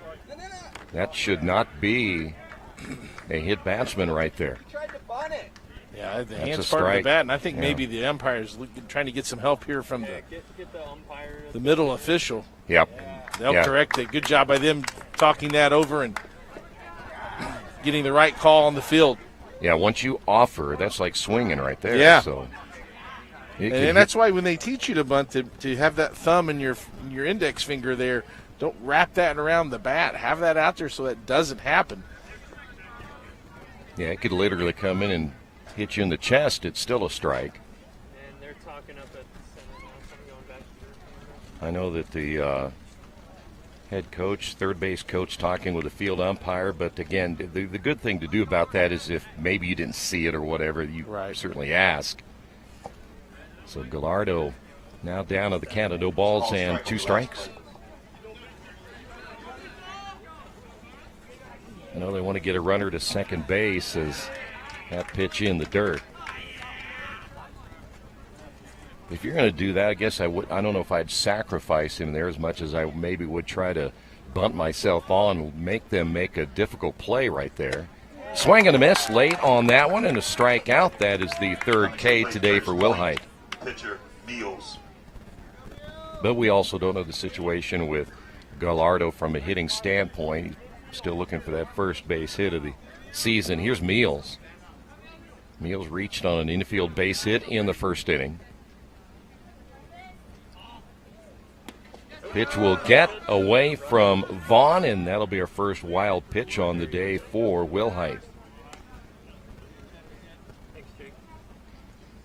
that should not be a hit batsman right there. Yeah, the That's hand's a part of the strike. bat, and I think Yeah. maybe the umpire's trying to get some help here from the middle official. Yep. They'll Yeah. correct it. Good job by them talking that over and getting the right call on the field. Yeah, once you offer, that's like swinging right there. Yeah. So and that's why when they teach you to bunt, to have that thumb and your index finger there, don't wrap that around the bat. Have that out there so that doesn't happen. Yeah, it could literally come in and hit you in the chest. It's still a strike. And they're talking up at center now, so I'm going back to I know that the head coach, third base coach, talking with the field umpire, but again, the good thing to do about that is if maybe you didn't see it or whatever, you certainly ask. So Gallardo now down to the count of no balls and 2 strikes. I know they want to get a runner to second base as that pitch in the dirt. If you're going to do that, I guess I don't know if I'd sacrifice him there as much as I maybe would try to bunt myself on, make them make a difficult play right there. Swing and a miss late on that one and a strikeout. That is the 3rd K today for Wilhite. Pitcher Meals. But we also don't know the situation with Gallardo from a hitting standpoint. He's still looking for that first base hit of the season. Here's Meals. Meals reached on an infield base hit in the first inning. Pitch will get away from Vaughn, and that'll be our first wild pitch on the day for Wilhite.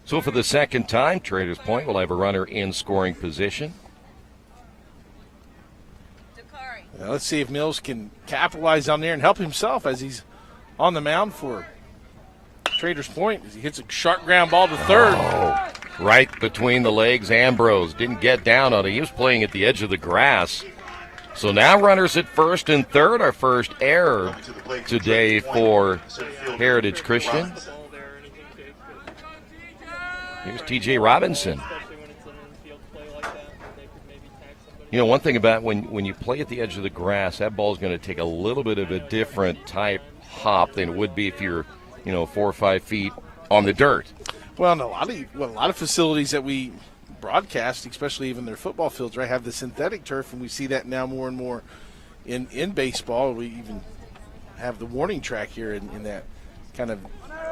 So for the second time, Traders Point will have a runner in scoring position. Now let's see if Mills can capitalize on there and help himself as he's on the mound for Traders Point. As he hits a sharp ground ball to third. Oh, right between the legs. Ambrose didn't get down on it. He was playing at the edge of the grass. So now runners at first and third. Our first error today for Heritage Christian. Here's T.J. Robinson. You know, one thing about when you play at the edge of the grass, that ball's going to take a little bit of a different type hop than it would be if you're, 4 or 5 feet on the dirt. Well, and a lot of facilities that we broadcast, especially even their football fields, right, have the synthetic turf, and we see that now more and more in baseball. We even have the warning track here in that kind of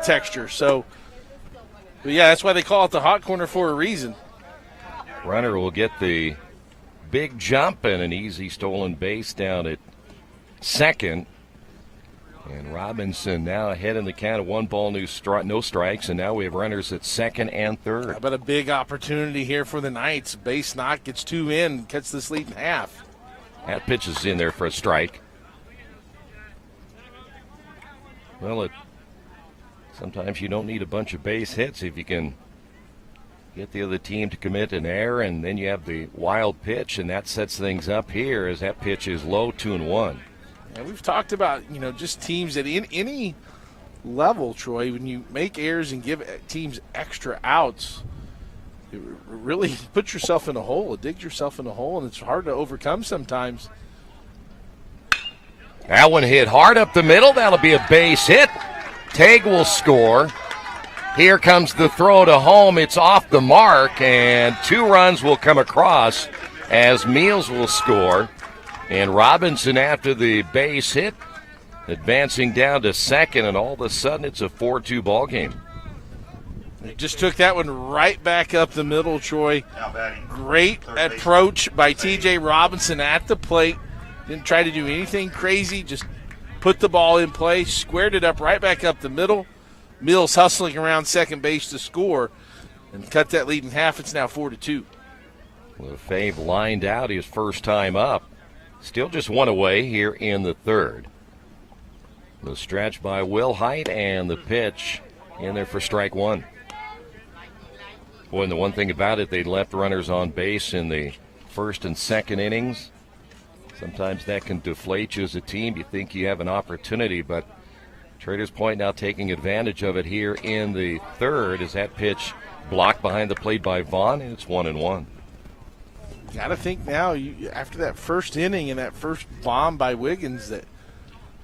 texture. So, but yeah, that's why they call it the hot corner for a reason. Runner will get the big jump and an easy stolen base down at second. And Robinson now ahead in the count of 1 ball, no strikes, and now we have runners at second and third. How about a big opportunity here for the Knights? Base knock, gets 2 in, cuts this lead in half. That pitch is in there for a strike. Well, sometimes you don't need a bunch of base hits if you can get the other team to commit an error, and then you have the wild pitch, and that sets things up here as that pitch is low, 2-1. And we've talked about, just teams at any level, Troy, when you make errors and give teams extra outs, it really puts yourself in a hole. It digs yourself in a hole, and it's hard to overcome sometimes. That one hit hard up the middle. That'll be a base hit. Tague will score. Here comes the throw to home. It's off the mark, and 2 runs will come across as Meals will score. And Robinson, after the base hit, advancing down to second, and all of a sudden it's a 4-2 ball game. Just took that one right back up the middle, Troy. Great approach by T.J. Robinson at the plate. Didn't try to do anything crazy, just put the ball in play, squared it up right back up the middle. Mills hustling around second base to score and cut that lead in half. It's now 4-2. Lefebvre lined out his first time up. Still just 1 away here in the third. The stretch by Wilhite and the pitch in there for strike 1. Boy, and the one thing about it, they left runners on base in the first and second innings. Sometimes that can deflate you as a team. You think you have an opportunity, but Traders Point now taking advantage of it here in the third as that pitch blocked behind the plate by Vaughn, and it's 1-1. Got to think now, after that first inning and that first bomb by Wiggins, that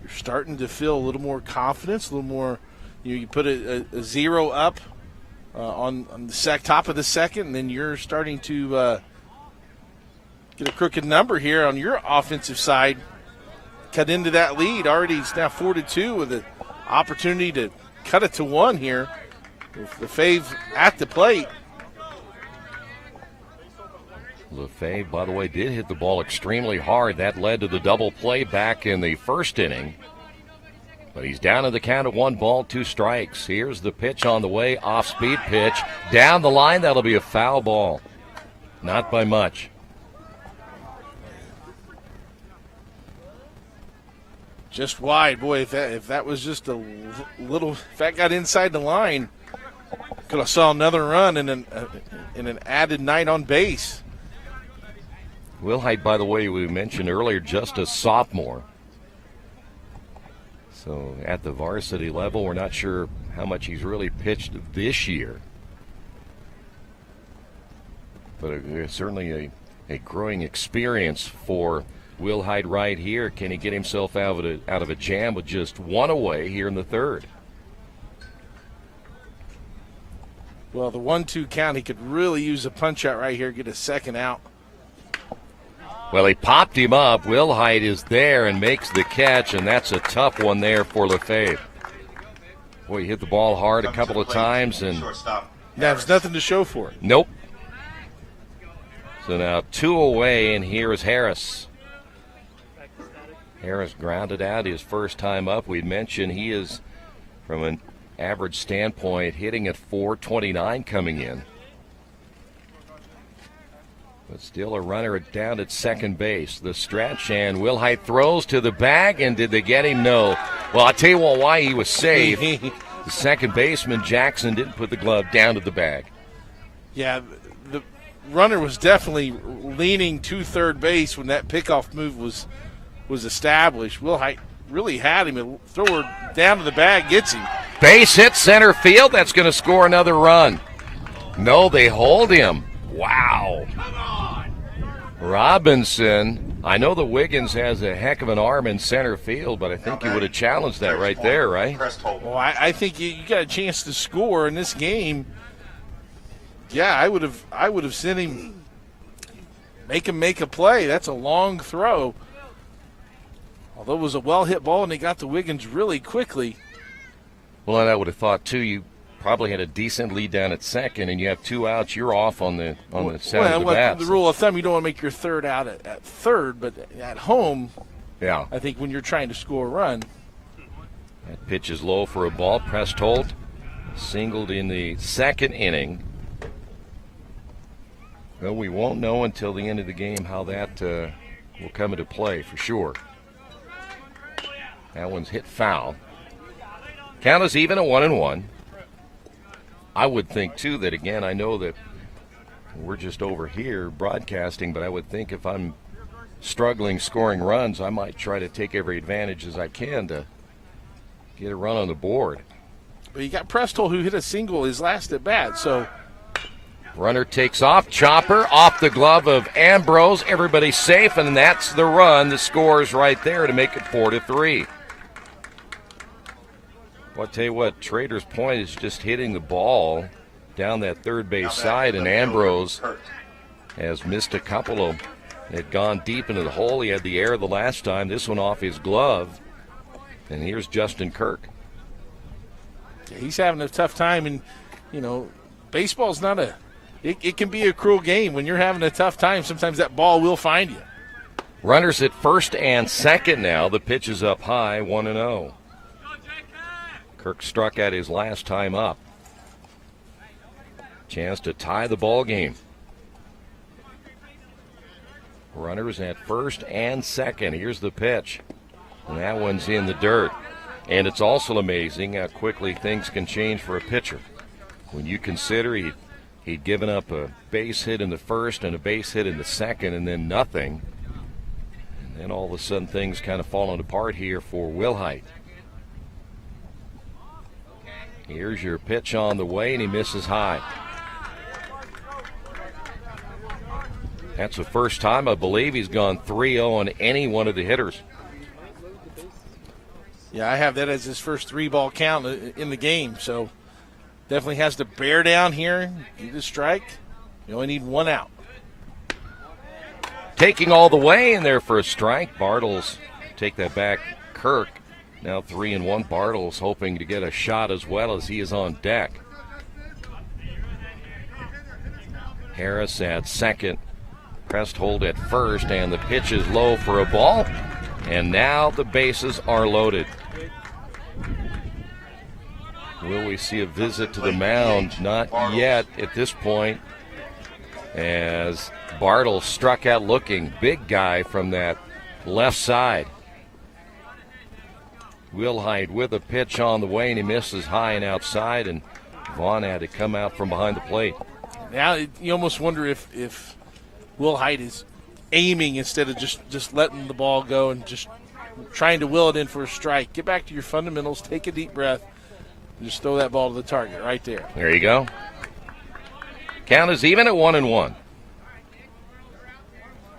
you're starting to feel a little more confidence, a little more. You put a 0 up on the top of the second, and then you're starting to get a crooked number here on your offensive side. cut into that lead. Already it's now 4-2 with an opportunity to cut it to 1 here. With Lefebvre at the plate. Lefebvre, by the way, did hit the ball extremely hard. That led to the double play back in the first inning. But he's down in the count of 1 ball, 2 strikes. Here's the pitch on the way, off-speed pitch. Down the line, that'll be a foul ball. Not by much. Just wide. Boy, if that was just a little, if that got inside the line, could have saw another run and an added night on base. Wilhite, by the way, we mentioned earlier, just a sophomore. So at the varsity level, we're not sure how much he's really pitched this year. But certainly a growing experience for Wilhite right here. Can he get himself out of a jam with just 1 away here in the 3rd? Well, the 1-2 count, he could really use a punch out right here, get a second out. Well, he popped him up. Wilhite is there and makes the catch, and that's a tough one there for Lefebvre. Boy, he hit the ball hard a couple of times, and there's nothing to show for it. Nope. So now 2 away, and here is Harris. Harris grounded out his first time up. We mentioned he is, from an average standpoint, hitting at .429 coming in. But still a runner down at second base. The stretch, and Wilhite throws to the bag, and did they get him? No. Well, I'll tell you why he was safe. The second baseman, Jackson, didn't put the glove down to the bag. Yeah, the runner was definitely leaning to third base when that pickoff move was established. Wilhite really had him. A thrower down to the bag gets him. Base hit center field. That's going to score another run. No, they hold him. Wow. Robinson, I know that Wiggins has a heck of an arm in center field, but I think he would have challenged that right there, right? Well, I think you got a chance to score in this game. Yeah, I would have sent him make a play. That's a long throw. Although it was a well-hit ball, and they got to Wiggins really quickly. Well, and I would have thought, too, you probably had a decent lead down at second, and you have 2 outs. You're off on the center of the bat. The rule of thumb, you don't want to make your third out at third, but at home, yeah, I think when you're trying to score a run. That pitch is low for a ball. Prestholt singled in the 2nd inning. Well, we won't know until the end of the game how that will come into play for sure. That one's hit foul. Count is even at 1-1. I would think, too, that, again, I know that we're just over here broadcasting, but I would think if I'm struggling scoring runs, I might try to take every advantage as I can to get a run on the board. But you got Prestholt, who hit a single his last at bat, so. Runner takes off. Chopper off the glove of Ambrose. Everybody's safe, and that's the run. The score is right there to make it 4-3. Well, I'll tell you what, Trader's Point is just hitting the ball down that third base side, and Ambrose has missed a couple of them. Had gone deep into the hole. He had the air the last time. This one off his glove. And here's Justin Kirk. Yeah, he's having a tough time, and, you know, baseball's not it can be a cruel game. When you're having a tough time, sometimes that ball will find you. Runners at first and second now. The pitch is up high, 1-0. Kirk struck out his last time up. Chance to tie the ball game. Runners at first and second. Here's the pitch. And that one's in the dirt. And it's also amazing how quickly things can change for a pitcher. When you consider he'd given up a base hit in the first and a base hit in the second and then nothing. And then all of a sudden things kind of falling apart here for Wilhite. Here's your pitch on the way, and he misses high. That's the first time, I believe, he's gone 3-0 on any one of the hitters. Yeah, I have that as his first 3-ball count in the game, so definitely has to bear down here, get a strike. You only need 1 out. Taking all the way in there for a strike. Bartles take that back. Kirk now 3-1. Bartles hoping to get a shot as well as he is on deck. Harris at second. Pressed hold at first, and the pitch is low for a ball. And now the bases are loaded. Will we see a visit to the mound? Not yet at this point, as Bartles struck out looking. Big guy from that left side. Wilhite with a pitch on the way, and he misses high and outside, and Vaughn had to come out from behind the plate. Now you almost wonder if Wilhite is aiming instead of just letting the ball go and just trying to will it in for a strike. Get back to your fundamentals, take a deep breath, and just throw that ball to the target right there. There you go. Count is even at 1-1.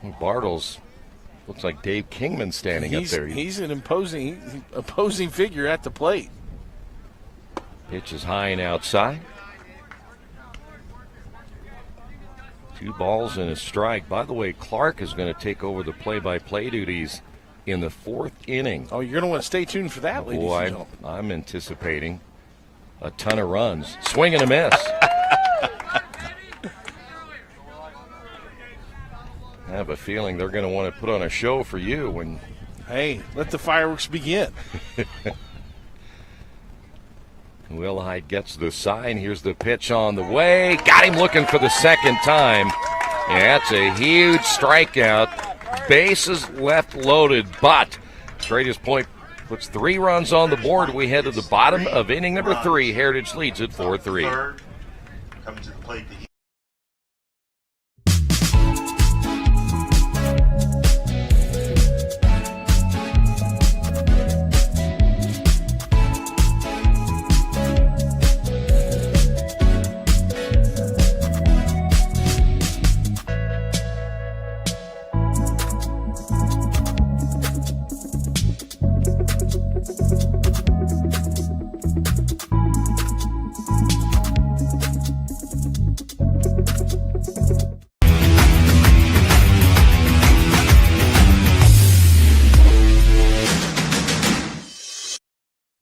Bartles looks like Dave Kingman standing up there. He's an imposing figure at the plate. Pitch is high and outside. 2 balls and a strike. By the way, Clark is going to take over the play-by-play duties in the 4th inning. Oh, you're going to want to stay tuned for that, ladies and gentlemen. I'm anticipating a ton of runs. Swing and a miss. I have a feeling they're going to want to put on a show for you when... Hey, let the fireworks begin. Wilhite gets the sign. Here's the pitch on the way. Got him looking for the second time. Yeah, that's a huge strikeout. Bases left loaded, but Traders Point puts 3 runs on the board. We head to the bottom of inning number 3. Heritage leads at 4-3. Coming to the plate.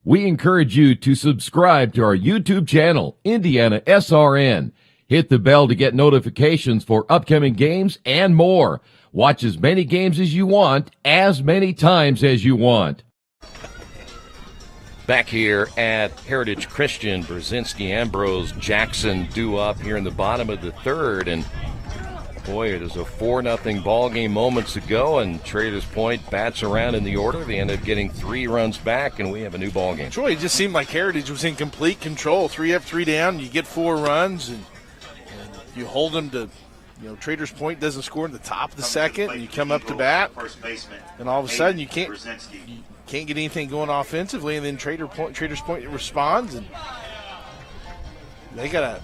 We encourage you to subscribe to our YouTube channel, IndianaSRN. Hit the bell to get notifications for upcoming games and more. Watch as many games as you want, as many times as you want. Back here at Heritage Christian, Brzezinski, Ambrose, Jackson due up here in the bottom of the 3rd, and boy, it is a 4-0 ball game moments ago, and Traders Point bats around in the order. They end up getting 3 runs back, and we have a new ball game. Troy, it just seemed like Heritage was in complete control. 3 up, 3 down. You get 4 runs, and you hold them to, Traders Point doesn't score in the top of the 2nd, and you come up to bat, and all of a sudden you can't get anything going offensively, and then Traders Point responds, and they got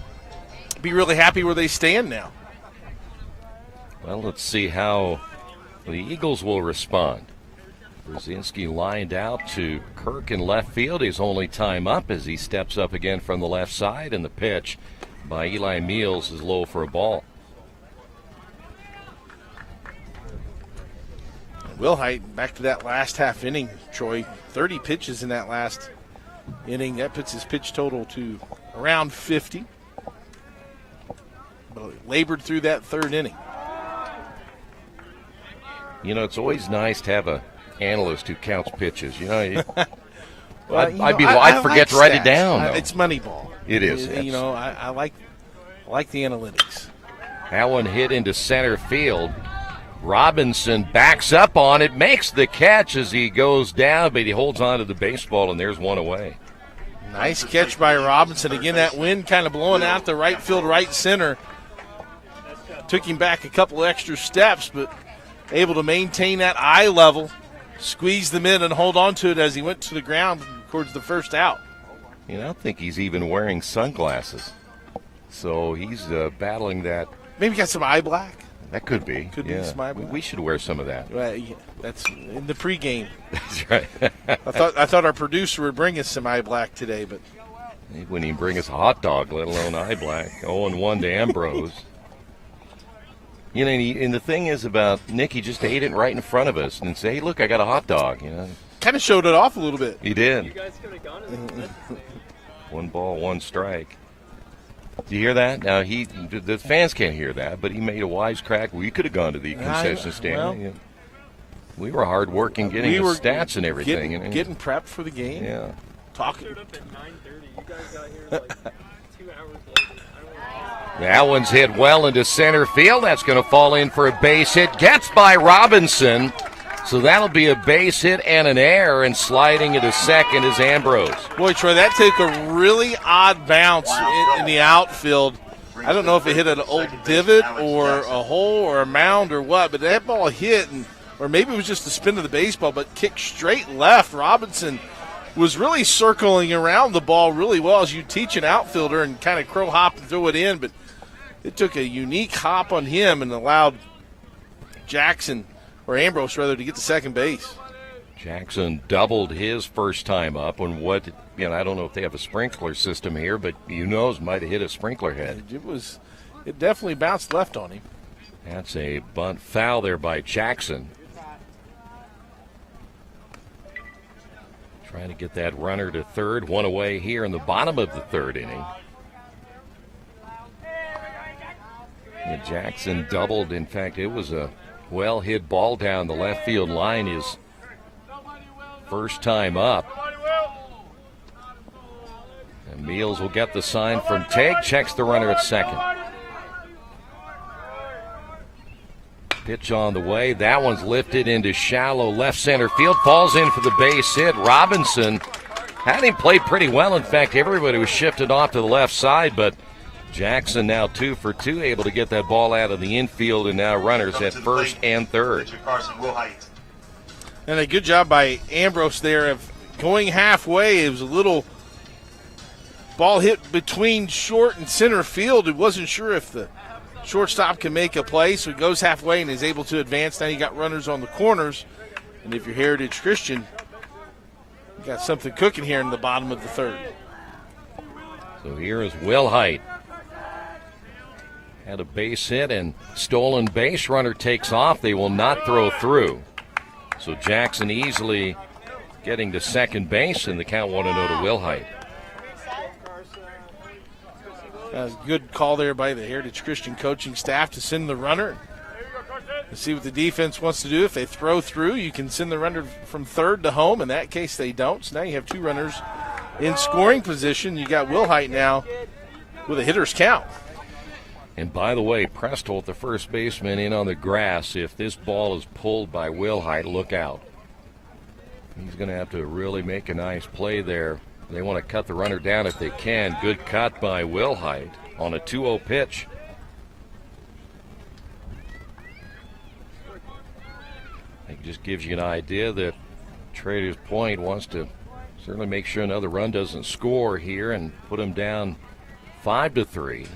to be really happy where they stand now. Well, let's see how the Eagles will respond. Brzezinski lined out to Kirk in left field. His only time up as he steps up again from the left side, and the pitch by Eli Meals is low for a ball. Wilhite, back to that last half inning, Troy. 30 pitches in that last inning. That puts his pitch total to around 50. But labored through that 3rd inning. It's always nice to have an analyst who counts pitches. Well, I'd forget to write it down. It's Moneyball. It is. I like the analytics. That one hit into center field. Robinson backs up on it, makes the catch as he goes down, but he holds on to the baseball, and there's one away. Nice catch by Robinson. Again, that wind kind of blowing out the right field, right center. Took him back a couple extra steps, but able to maintain that eye level, squeeze them in and hold on to it as he went to the ground towards the first out. I think he's even wearing sunglasses. So he's battling that. Maybe got some eye black. That could be. Could be some eye black. We should wear some of that. That's in the pregame. That's right. I thought our producer would bring us some eye black today, but he wouldn't even bring us a hot dog, let alone eye black. 0-1 to Ambrose. You know, and the thing is about Nick, he just ate it right in front of us and said, hey, look, I got a hot dog. You know, kind of showed it off a little bit. He did. You guys could have gone it. 1 ball, 1 strike. Do you hear that? Now, the fans can't hear that, but he made a wisecrack. We could have gone to the concession stand. Well, we were hard working getting the stats and everything. Getting prepped for the game. Yeah. Talking. Showed up at 9:30. You guys got here like 2 hours later. That one's hit well into center field. That's going to fall in for a base hit. Gets by Robinson. So that'll be a base hit and an error, and sliding into second is Ambrose. Boy, Troy, that took a really odd bounce in the outfield. I don't know if it hit an old divot or a hole or a mound or what, but that ball hit, or maybe it was just the spin of the baseball, but kicked straight left. Robinson was really circling around the ball really well as you teach an outfielder and kind of crow hop and throw it in, but it took a unique hop on him and allowed Ambrose to get to second base. Jackson doubled his first time up on what, I don't know if they have a sprinkler system here, but might have hit a sprinkler head. It definitely bounced left on him. That's a bunt foul there by Jackson. Trying to get that runner to third, 1 away here in the bottom of the 3rd inning. And Jackson doubled. In fact, it was a well-hit ball down the left field line, his first time up. And Meals will get the sign from Teg, checks the runner at second. Pitch on the way. That one's lifted into shallow left center field. Falls in for the base hit. Robinson had him played pretty well. In fact, everybody was shifted off to the left side, but Jackson now 2 for 2, able to get that ball out of the infield, and now runners at first and third. And a good job by Ambrose there of going halfway. It was a little ball hit between short and center field. It wasn't sure if the shortstop can make a play, so he goes halfway and is able to advance. Now you got runners on the corners, and if you're Heritage Christian, you got something cooking here in the bottom of the 3rd. So here is Will Height. Had a base hit and stolen base. Runner takes off. They will not throw through. So Jackson easily getting to second base, and the count 1-0 to Will Height. Good call there by the Heritage Christian coaching staff to send the runner. Let's see what the defense wants to do. If they throw through, you can send the runner from third to home. In that case, they don't. So now you have 2 runners in scoring position. You got Will Height now with a hitter's count. And by the way, Prestholt, the first baseman, in on the grass. If this ball is pulled by Will Height, look out. He's going to have to really make a nice play there. They want to cut the runner down if they can. Good cut by Will Height on a 2-0 pitch. It just gives you an idea that Traders Point wants to certainly make sure another run doesn't score here and put them down 5-3.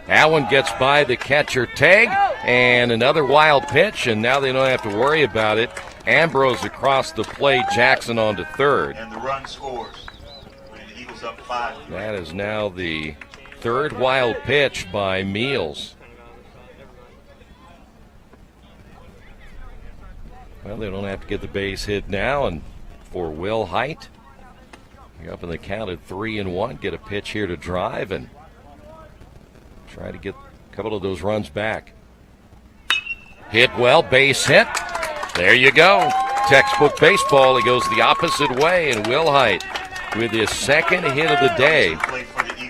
That one gets by the catcher Teg, and another wild pitch, and now they don't have to worry about it. Ambrose across the plate, Jackson on to third. And the run scores. The Eagles up 5. That is now the 3rd wild pitch by Meals. Well, they don't have to get the base hit now, and for Will Height, you're up in the count at 3-1. Get a pitch here to drive and try to get a couple of those runs back. Hit well, base hit. There you go. Textbook baseball. He goes the opposite way, and Will Height with his 2nd hit of the day.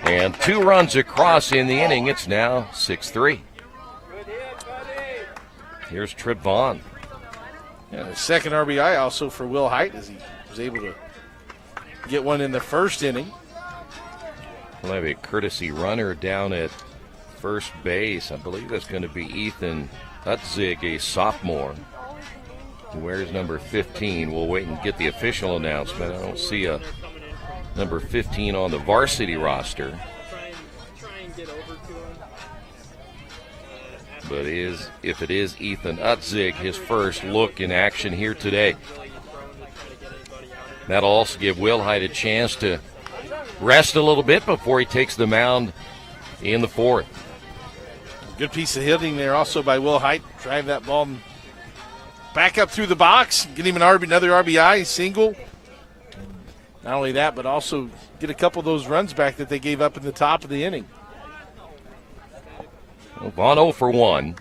And 2 runs across in the inning. It's now 6-3. Here's Trip Vaughn. And a 2nd RBI also for Will Height as he was able to get one in the 1st inning. We'll have a courtesy runner down at first base. I believe that's going to be Ethan Utzig, a sophomore, who wears number 15. We'll wait and get the official announcement. I don't see a number 15 on the varsity roster. But if it is Ethan Utzig, his first look in action here today. That'll also give Will Height a chance to rest a little bit before he takes the mound in the 4th. Good piece of hitting there also by Will Height. Drive that ball back up through the box. Get him another RBI, single. Not only that, but also get a couple of those runs back that they gave up in the top of the inning. Well, Vaughn 0 for 1.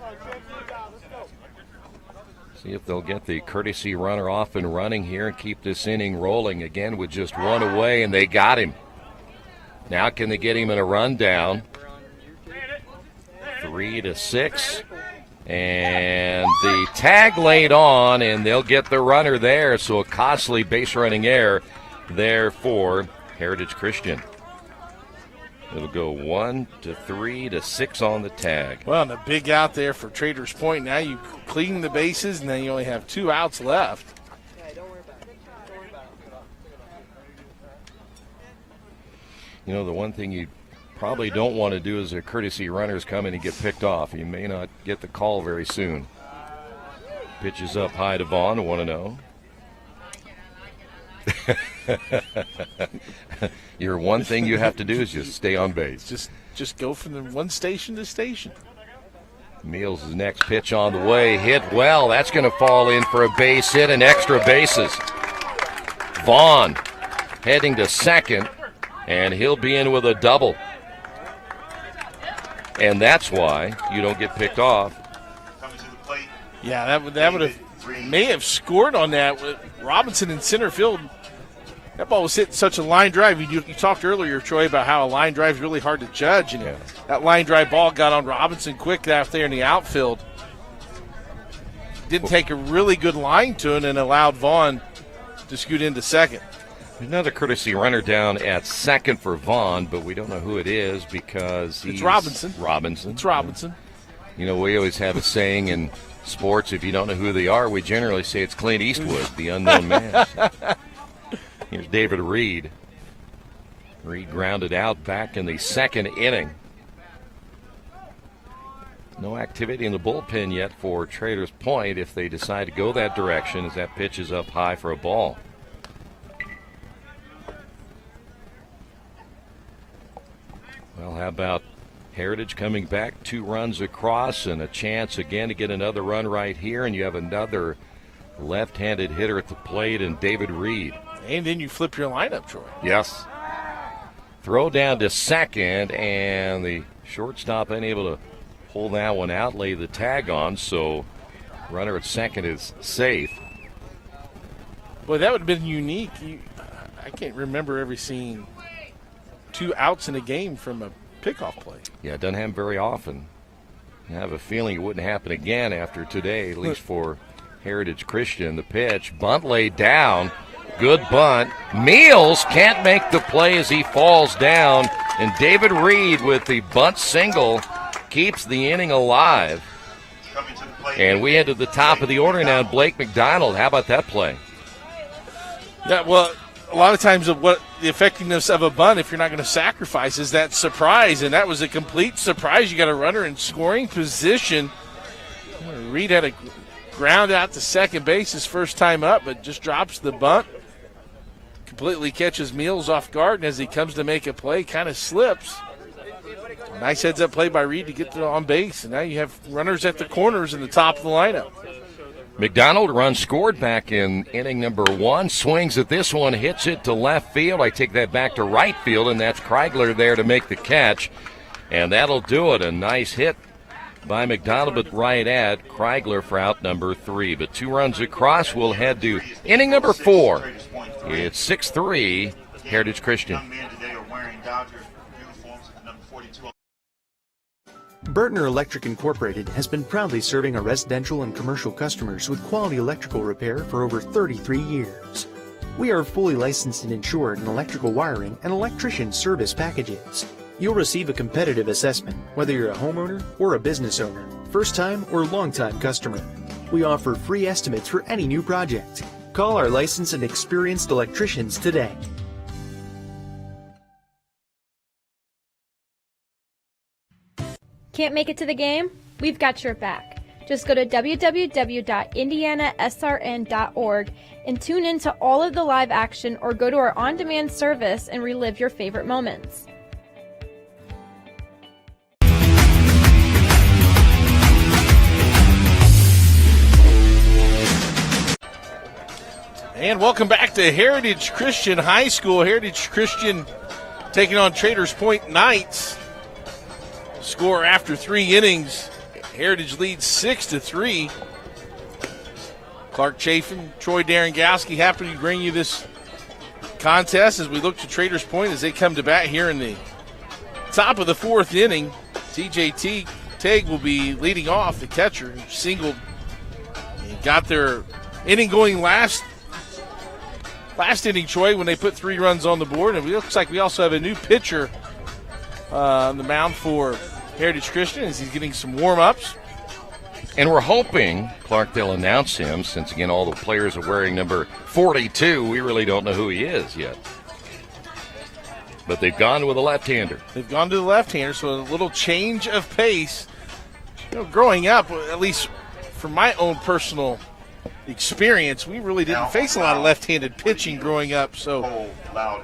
See if they'll get the courtesy runner off and running here and keep this inning rolling again with just one away, and they got him. Now can they get him in a rundown? 3-6. And the tag laid on, and they'll get the runner there. So a costly base running error there for Heritage Christian. It'll go 1-3-6 on the tag. Well, and a big out there for Traders Point. Now you clean the bases, and then you only have 2 outs left. You know, the one thing you probably don't want to do is a courtesy runners come in and get picked off. You may not get the call very soon. Pitches up high to Vaughn, 1-0. Your one thing you have to do is just stay on base. Just go from the one station to station. Meals' next pitch on the way. Hit well. That's going to fall in for a base hit and extra bases. Vaughn heading to second, and he'll be in with a double. And that's why you don't get picked off. Yeah, that would have may have scored on that with Robinson in center field. That ball was hitting such a line drive. You talked earlier, Troy, about how a line drive is really hard to judge, and that line drive ball got on Robinson quick out there in the outfield. Didn't take a really good line to it and allowed Vaughn to scoot into second. Another courtesy runner down at second for Vaughn, but we don't know who it is because it's Robinson. It's Robinson. You know, we always have a saying in sports, if you don't know who they are, we generally say it's Clint Eastwood, the unknown man. Here's David Reed. Reed grounded out back in the second inning. No activity in the bullpen yet for Traders Point if they decide to go that direction as that pitch is up high for a ball. Well, how about Heritage coming back 2 runs across and a chance again to get another run right here, and you have another left-handed hitter at the plate in David Reed. And then you flip your lineup, Troy. Yes. Throw down to second, and the shortstop unable to pull that one out, lay the tag on, so runner at second is safe. Boy, that would have been unique. I can't remember ever seeing 2 outs in a game from a pickoff play. Yeah, it doesn't happen very often. I have a feeling it wouldn't happen again after today, at least for Heritage Christian. The pitch, bunt laid down. Good bunt. Meals can't make the play as he falls down, and David Reed with the bunt single keeps the inning alive. And we head to the top of the order now. Blake McDonald, how about that play? Yeah, well, a lot of times what the effectiveness of a bunt, if you're not going to sacrifice, is that surprise, and that was a complete surprise. You got a runner in scoring position. Reed had a ground out to second base his first time up, but just drops the bunt. Completely catches Meals off guard, and as he comes to make a play, kind of slips. Nice heads-up play by Reed to get on base, and now you have runners at the corners in the top of the lineup. McDonald run scored back in inning number 1. Swings at this one, hits it to left field. I take that back to right field, and that's Kreigler there to make the catch. And that'll do it. A nice hit by McDonald, but right at Kreigler for out number 3. But 2 runs across. We'll head to inning number 4. It's 6-3, Heritage Christian. Burtner Electric Incorporated has been proudly serving our residential and commercial customers with quality electrical repair for over 33 years. We are fully licensed and insured in electrical wiring and electrician service packages. You'll receive a competitive assessment whether you're a homeowner or a business owner, first-time or long-time customer. We offer free estimates for any new project. Call our licensed and experienced electricians today. Can't make it to the game? We've got your back. Just go to www.IndianaSRN.org and tune in to all of the live action, or go to our on-demand service and relive your favorite moments. And welcome back to Heritage Christian High School. Heritage Christian taking on Traders Point Knights. Score after 3 innings. Heritage leads 6-3. Clark Chafin, Troy Darengowski, happy to bring you this contest as we look to Traders Point as they come to bat here in the top of the 4th inning. TJ Teague will be leading off, the catcher, who singled and got their inning going last inning, Troy, when they put 3 runs on the board. And it looks like we also have a new pitcher on the mound for Heritage Christian as he's getting some warm-ups. And we're hoping, Clark, they'll announce him, since, again, all the players are wearing number 42. We really don't know who he is yet. But they've gone with a left-hander. They've gone to the left-hander, so a little change of pace. You know, growing up, at least from my own personal experience, we really didn't face a lot of left-handed pitching growing up, so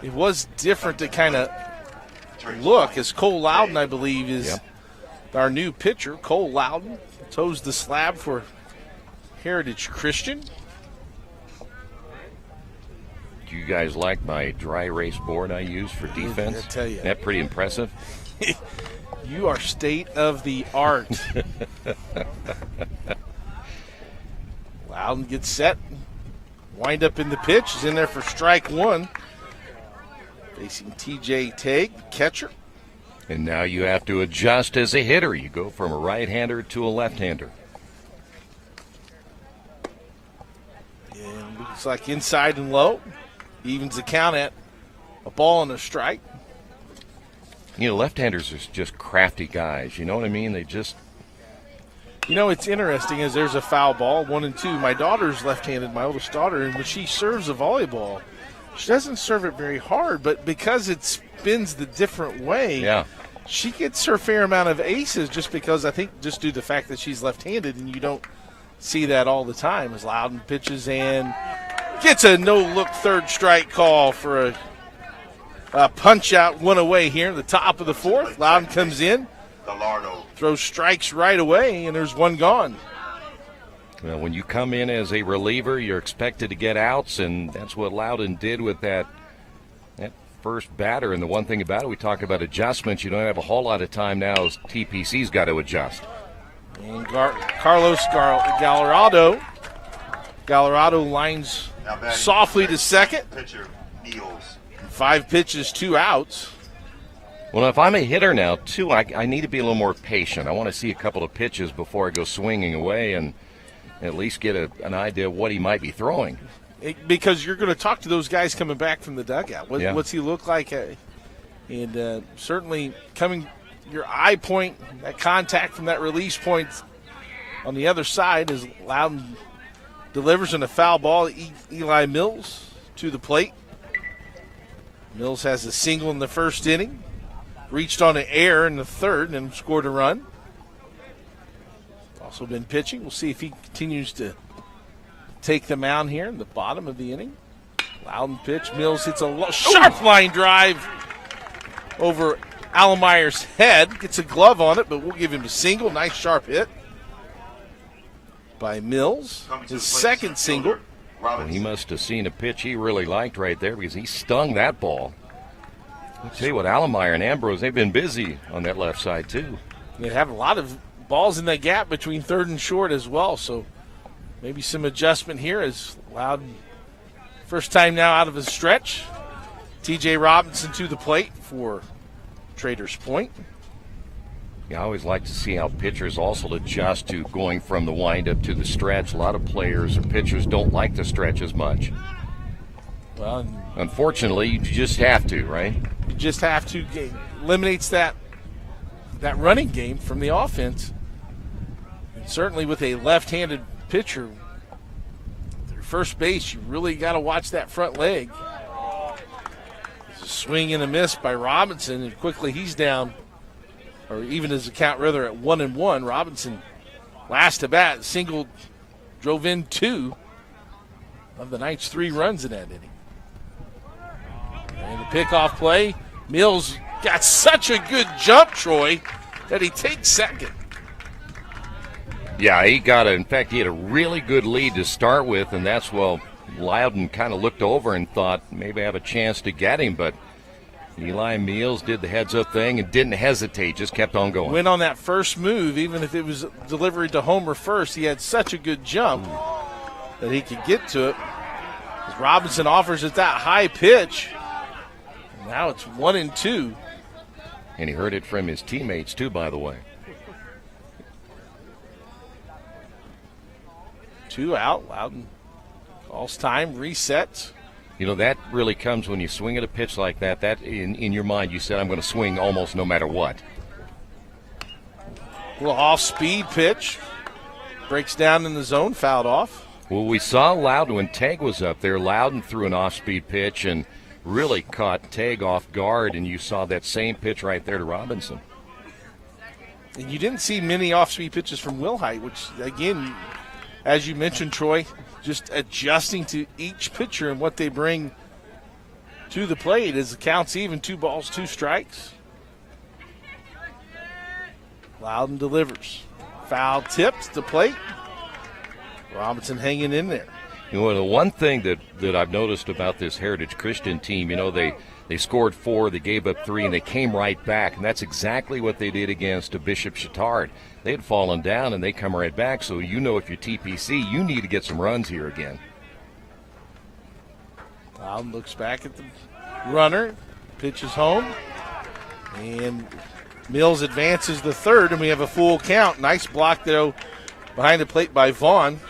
it was different to kind of look, as Cole Loudon, I believe, is our new pitcher. Cole Loudon toes the slab for Heritage Christian. Do you guys like my dry erase board I use for defense? I tell you. Isn't that pretty impressive? You are state of the art. Loudon gets set. Wind up in the pitch. Is in there for strike 1. Facing TJ Teague, catcher. And now you have to adjust as a hitter. You go from a right-hander to a left-hander. And looks like inside and low. Evens the count at a ball and a strike. You know, left-handers are just crafty guys. You know what I mean? They just... You know, it's interesting as there's a foul ball, 1 and 2. My daughter's left-handed, my oldest daughter, and when she serves a volleyball, she doesn't serve it very hard, but because it spins the different way, she gets her fair amount of aces just because I think just due to the fact that she's left-handed, and you don't see that all the time. As Loudon pitches and gets a no-look third strike call for a punch-out, 1 away here in the top of the 4th. Loudon comes in, throws strikes right away, and there's 1 gone. Well, when you come in as a reliever, you're expected to get outs, and that's what Loudon did with that first batter. And the one thing about it, we talk about adjustments. You don't have a whole lot of time now as TPC's got to adjust. And Carlos Gallardo lines softly to second. 5 pitches, 2 outs. Well, if I'm a hitter now, too, I need to be a little more patient. I want to see a couple of pitches before I go swinging away and at least get an idea of what he might be throwing. Because you're going to talk to those guys coming back from the dugout. What's he look like? And certainly coming your eye point, that contact from that release point on the other side as Loudon delivers in a foul ball. Eli Mills to the plate. Mills has a single in the first inning. Reached on an error in the 3rd and scored a run. Also been pitching. We'll see if he continues to take the mound here in the bottom of the inning. Loudon pitch. Mills hits a sharp line drive over Allemeyer's head. Gets a glove on it, but we'll give him a single. Nice sharp hit by Mills. His second single. Well, he must have seen a pitch he really liked right there because he stung that ball. I'll tell you what, Allemeyer and Ambrose, they've been busy on that left side, too. They have a lot of balls in that gap between 3rd and short as well, so maybe some adjustment here as Loudon, first time now out of his stretch. TJ Robinson to the plate for Traders Point. Yeah, I always like to see how pitchers also adjust to going from the windup to the stretch. A lot of players and pitchers don't like the stretch as much. Well, unfortunately, you just have to, right? You just have to. Eliminates that running game from the offense. And certainly with a left-handed pitcher, their first base, you really got to watch that front leg. It's a swing and a miss by Robinson, and quickly he's down, or even his account rather, at 1-1. Robinson, last to bat, singled, drove in 2 of the Knights' 3 runs in that inning. And the pickoff play, Mills got such a good jump, Troy, that he takes second. Yeah, he got in fact, he had a really good lead to start with, and that's, well, Loudon kind of looked over and thought maybe I have a chance to get him, but Eli Meals did the heads-up thing and didn't hesitate, just kept on going. Went on that first move, even if it was delivery to Homer first. He had such a good jump that he could get to it. As Robinson offers it that high pitch. Now it's 1-2. And he heard it from his teammates, too, by the way. 2 out. Loudon calls time, resets. You know, that really comes when you swing at a pitch like that. That, in your mind, you said, I'm going to swing almost no matter what. A little off-speed pitch. Breaks down in the zone, fouled off. Well, we saw Loudon when Tag was up there. Loudon threw an off-speed pitch and really caught Tag off guard, and you saw that same pitch right there to Robinson. And you didn't see many off-speed pitches from Wilhite, which, again, as you mentioned, Troy, just adjusting to each pitcher and what they bring to the plate as the count's even, 2 balls, 2 strikes. Loudon delivers. Foul tipped the plate. Robinson hanging in there. You know, the one thing that I've noticed about this Heritage Christian team, you know, they scored 4, they gave up 3, and they came right back. And that's exactly what they did against Bishop Chatard. They had fallen down, and they come right back. So you know if you're TPC, you need to get some runs here again. Loudon looks back at the runner, pitches home, and Mills advances the third, and we have a full count. Nice block, though, behind the plate by Vaughn.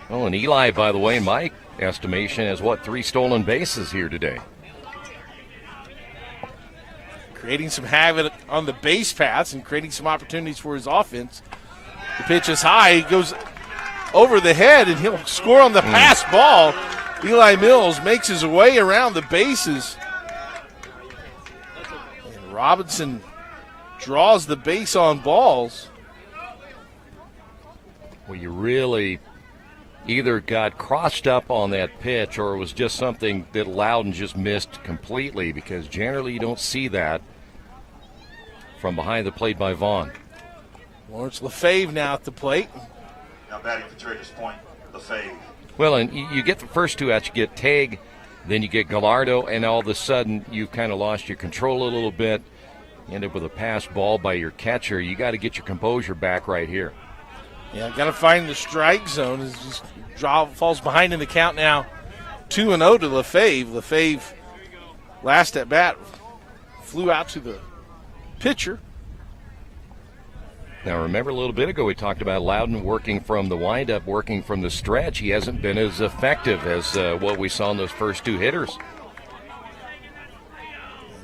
Oh, and Eli, by the way, in my estimation, has, 3 stolen bases here today. Creating some havoc on the base paths and creating some opportunities for his offense. The pitch is high. He goes over the head, and he'll score on the pass ball. Eli Mills makes his way around the bases. And Robinson draws the base on balls. Well, you really either got crossed up on that pitch or it was just something that Loudon just missed completely, because generally you don't see that from behind the plate by Vaughn. Lawrence Lefebvre now at the plate. Now batting for Traders Point, Lefebvre. Well, and you get the first 2 outs. You get Tag, then you get Gallardo, and all of a sudden you've kind of lost your control a little bit. You end up with a pass ball by your catcher. You got to get your composure back right here. Yeah, got to find the strike zone. It just falls behind in the count now. 2-0 to Lefebvre. Lefebvre, last at bat, flew out to the pitcher. Now, remember a little bit ago we talked about Loudon working from the windup, working from the stretch. He hasn't been as effective as what we saw in those first 2 hitters.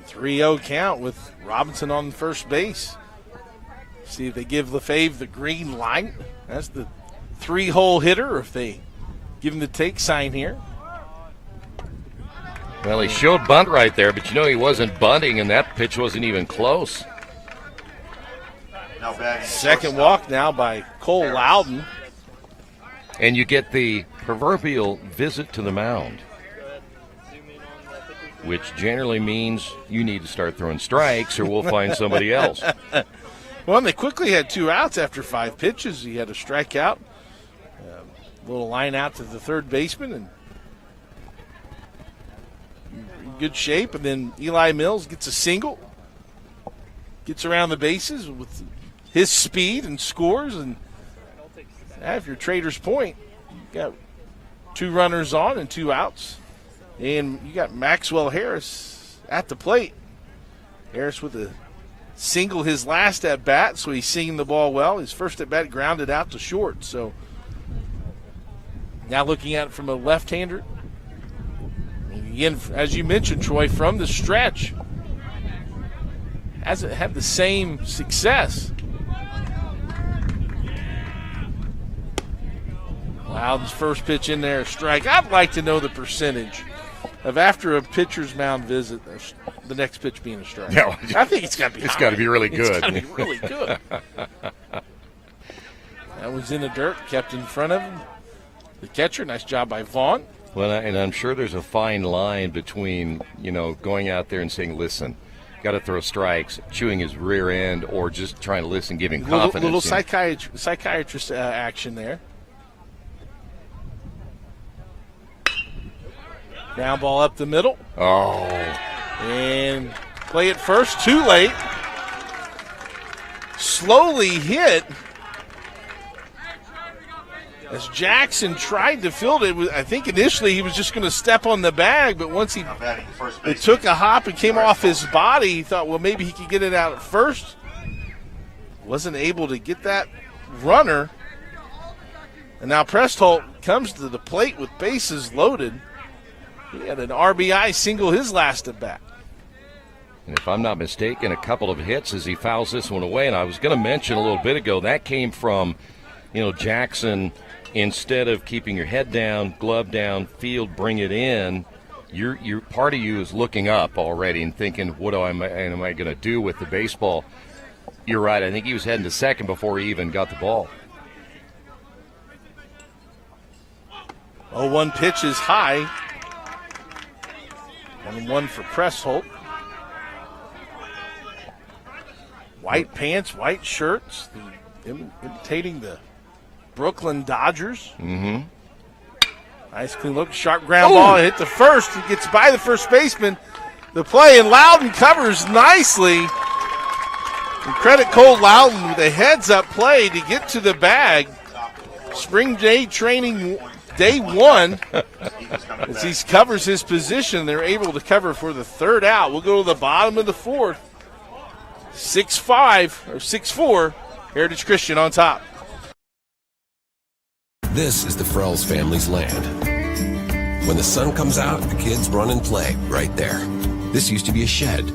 3-0 count with Robinson on first base. See if they give Lefebvre the green light. That's the 3-hole hitter, or if they give him the take sign here. Well, he showed bunt right there, but you know he wasn't bunting, and that pitch wasn't even close. Now batting second walk now by Cole Loudon. And you get the proverbial visit to the mound, which generally means you need to start throwing strikes or we'll find somebody else. Well, and they quickly had 2 outs after 5 pitches. He had a strikeout, a little line out to the third baseman, and in good shape. And then Eli Mills gets a single, gets around the bases with his speed and scores. And if you're Traders Point, you got 2 runners on and 2 outs. And you got Maxwell Harris at the plate. Harris with a single his last at bat, so he's seeing the ball well. His first at bat grounded out to short. So now looking at it from a left-hander. Again, as you mentioned, Troy, from the stretch, hasn't had the same success. Loudon's first pitch in there, a strike. I'd like to know the percentage of after a pitcher's mound visit, the next pitch being a strike. No, I think it's got to be It's high. got to be really good. It's got to be really good. That was in the dirt, kept in front of him. The catcher, nice job by Vaughn. Well, and I'm sure there's a fine line between, going out there and saying, listen, got to throw strikes, chewing his rear end, or just trying to listen, giving confidence. Little psychiatrist action there. Ground ball up the middle. Oh. And play it first, too late. Slowly hit as Jackson tried to field it. I think initially he was just going to step on the bag, but once it took a hop and came off his body, he thought, well, maybe he could get it out at first. Wasn't able to get that runner. And now Prestholt comes to the plate with bases loaded. He had an RBI single his last at bat. And if I'm not mistaken, a couple of hits as he fouls this one away. And I was going to mention a little bit ago, that came from, Jackson, instead of keeping your head down, glove down, field, bring it in, your part of you is looking up already and thinking, what am I going to do with the baseball? You're right. I think he was heading to second before he even got the ball. 0-1 pitch is high. 1-1 for Prestholt. White pants, white shirts, imitating the Brooklyn Dodgers. Mm-hmm. Nice clean look, sharp ground ball, hit the first. He gets by the first baseman. The play, and Loudon covers nicely. And credit Cole Loudon with a heads-up play to get to the bag. Spring day training day one. As he covers his position, they're able to cover for the third out. We'll go to the bottom of the fourth. 6-5 or 6-4. Heritage Christian on top. This is the Frells family's land. When the sun comes out, the kids run and play right there. This used to be a shed.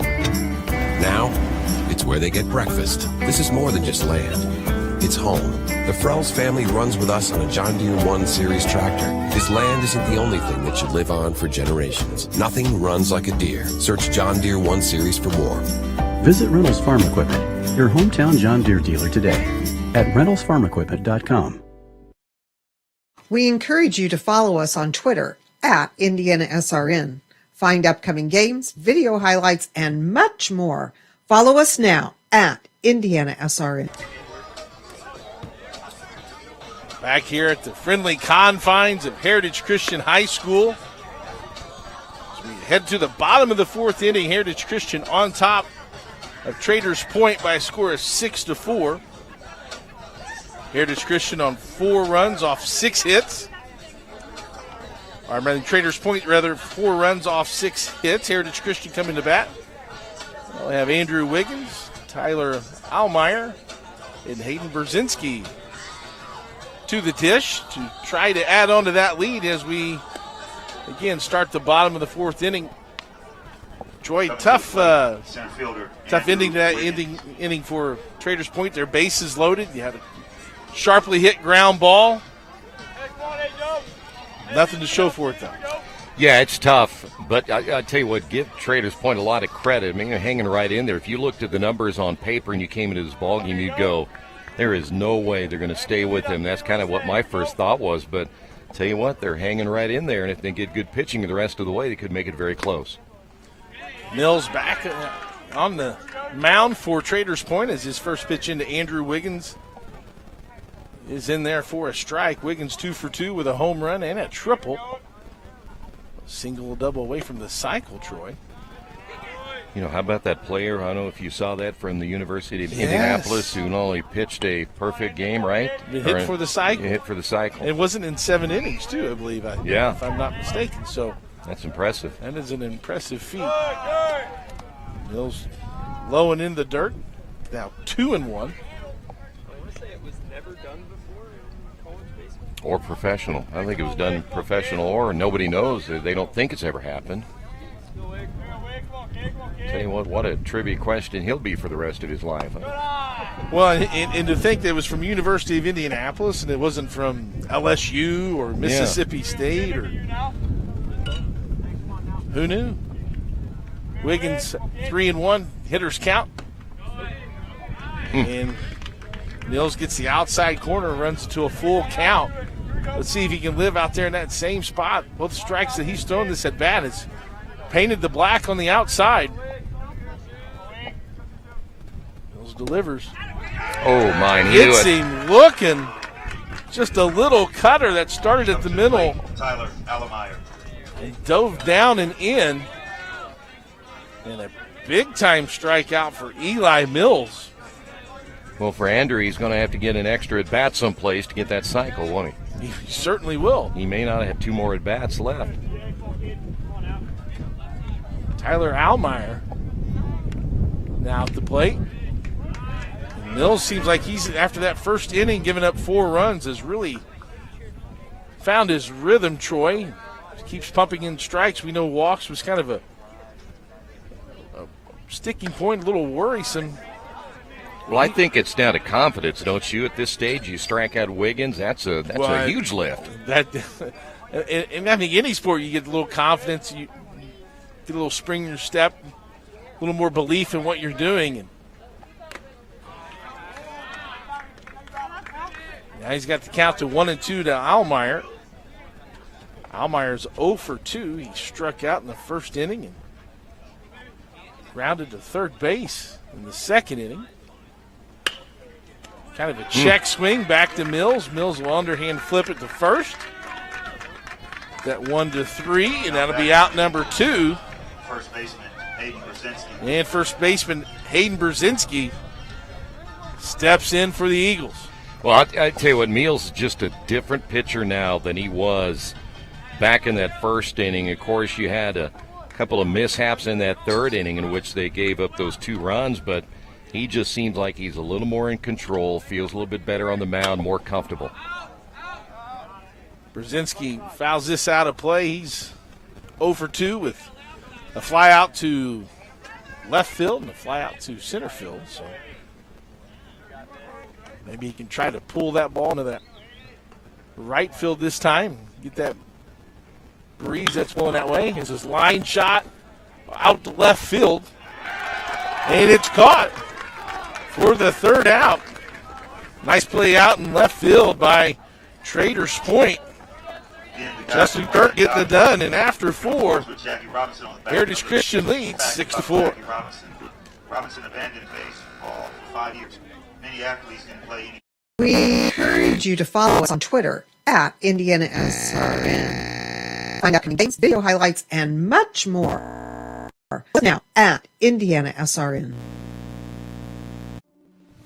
Now, it's where they get breakfast. This is more than just land. It's home. The Frells family runs with us on a John Deere 1 Series tractor. This land isn't the only thing that should live on for generations. Nothing runs like a Deere. Search John Deere 1 Series for more. Visit Reynolds Farm Equipment, your hometown John Deere dealer today at reynoldsfarmequipment.com. We encourage you to follow us on Twitter at IndianaSRN. Find upcoming games, video highlights, and much more. Follow us now at IndianaSRN. Back here at the friendly confines of Heritage Christian High School. As we head to the bottom of the fourth inning, Heritage Christian on top of Traders Point by a score of 6-4. Heritage Christian on 4 runs off 6 hits. Or rather, Traders Point, 4 runs off 6 hits. Heritage Christian coming to bat. We have Andrew Wiggins, Tyler Almeyer, and Hayden Brzezinski to the dish to try to add on to that lead as we, again, start the bottom of the fourth inning. Troy, tough ending to that inning for Traders Point. Their bases loaded. You had a sharply hit ground ball. Nothing to show for it, though. Yeah, it's tough, but I tell you what, give Traders Point a lot of credit. I mean, they're hanging right in there. If you looked at the numbers on paper and you came into this ballgame, you'd go, there is no way they're going to stay with him. That's kind of what my first thought was, but tell you what, they're hanging right in there, and if they get good pitching the rest of the way, they could make it very close. Mills back on the mound for Traders Point as his first pitch into Andrew Wiggins is in there for a strike. Wiggins 2 for 2 with a home run and a triple. Single, double away from the cycle, Troy. How about that player? I don't know if you saw that from the University of Indianapolis, who not only pitched a perfect game, right? Hit for the cycle. Hit for the cycle. It wasn't in 7 innings, too, I believe. If I'm not mistaken. So that's impressive. That is an impressive feat. Mills low and in the dirt. Now 2-1. I want to say it was never done before in college baseball. Or professional. I think it was done professional or nobody knows. They don't think it's ever happened. Tell you what a trivia question he'll be for the rest of his life. Well, and to think that it was from University of Indianapolis and it wasn't from LSU or Mississippi State or who knew? Wiggins 3-1, hitters count. And Mills gets the outside corner, runs to a full count. Let's see if he can live out there in that same spot. Both strikes that he's thrown this at bat is painted the black on the outside. Mills delivers. Oh, my. Hits him looking. Just a little cutter that started at the middle. Tyler Almeyer. and dove down and in. And a big-time strikeout for Eli Mills. Well, for Andrew, he's going to have to get an extra at-bat someplace to get that cycle, won't he? He certainly will. He may not have 2 more at-bats left. Tyler Allmeyer now at the plate. And Mills seems like he's, after that first inning, giving up 4 runs, has really found his rhythm, Troy. Keeps pumping in strikes. We know walks was kind of a sticking point, a little worrisome. Well, I think it's down to confidence, don't you? At this stage, you strike out Wiggins. That's a huge lift. And I think any sport, you get a little confidence, you get a little spring in your step, a little more belief in what you're doing. And now he's got the count to 1-2 to Allmeyer. Allmeyer's 0 for 2. He struck out in the first inning and grounded to third base in the second inning. Kind of a check swing back to Mills. Mills will underhand flip it to first. That 1-3, and that'll be out number 2. First baseman Hayden Brzezinski. And first baseman Hayden Brzezinski steps in for the Eagles. Well, I tell you what, Mills is just a different pitcher now than he was back in that first inning. Of course, you had a couple of mishaps in that third inning in which they gave up those 2 runs, but he just seems like he's a little more in control, feels a little bit better on the mound, more comfortable. Brzezinski fouls this out of play. He's 0 for 2 with a fly out to left field and a fly out to center field. So maybe he can try to pull that ball into that right field this time. Get that breeze that's blowing that way. It's his line shot out to left field. And it's caught for the third out. Nice play out in left field by Traders Point. Justin Kirk getting it done, and after 4, Heritage Christian leads 6-4. Robinson abandoned baseball for 5 years. Many athletes didn't play any. We encourage you to follow us on Twitter at IndianaSRN. Find upcoming games, video highlights, and much more. Now at IndianaSRN.